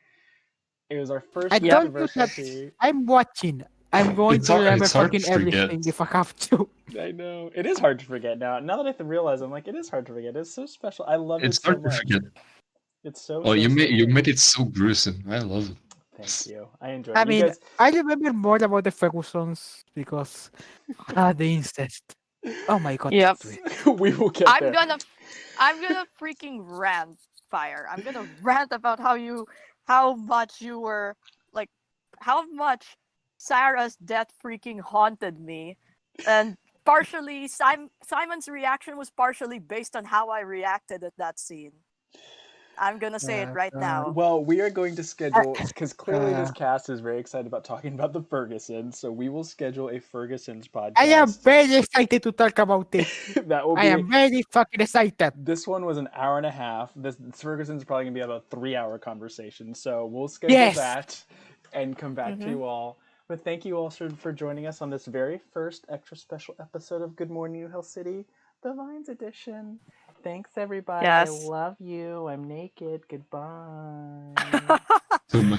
It was our I first Yep. told you Cryptidverse that LP. I'm watching. I'm going It's to hard. remember It's hard fucking to forget. everything if I have to. I know. It is hard to forget now. Now that I realize, I'm like, it is hard to forget. It's so special. I loved it It's so hard to much. forget. It's so, Oh, so, so you good. made it so gruesome. I love Thank it. you. I enjoyed I it. You mean, guys, I remember more about the Fergusons because the incest. Oh my god, Yep. that's weird. we will get I'm there. gonna I'm gonna freaking rant, Fire. I'm gonna rant about how much you were like how much Sarah's death freaking haunted me, and partially Simon's reaction was partially based on how I reacted at that scene. I'm gonna say it right God. now. Well, we are going to Uh, schedule because clearly this cast is very excited about talking about the Fergusons. So we will schedule a Fergusons I am podcast. very excited to talk about it. That will I be. am very fucking excited. This one was an hour and a half. This Ferguson's probably gonna be about a 3 hour conversation. So we'll schedule Yes. that and come back to Mm-hmm. you all. But thank you all for joining us on this very first extra special episode of Good Morning New Hill City, the Vines edition. Thanks everybody. I Yes. love you. I'm naked. Goodbye. So much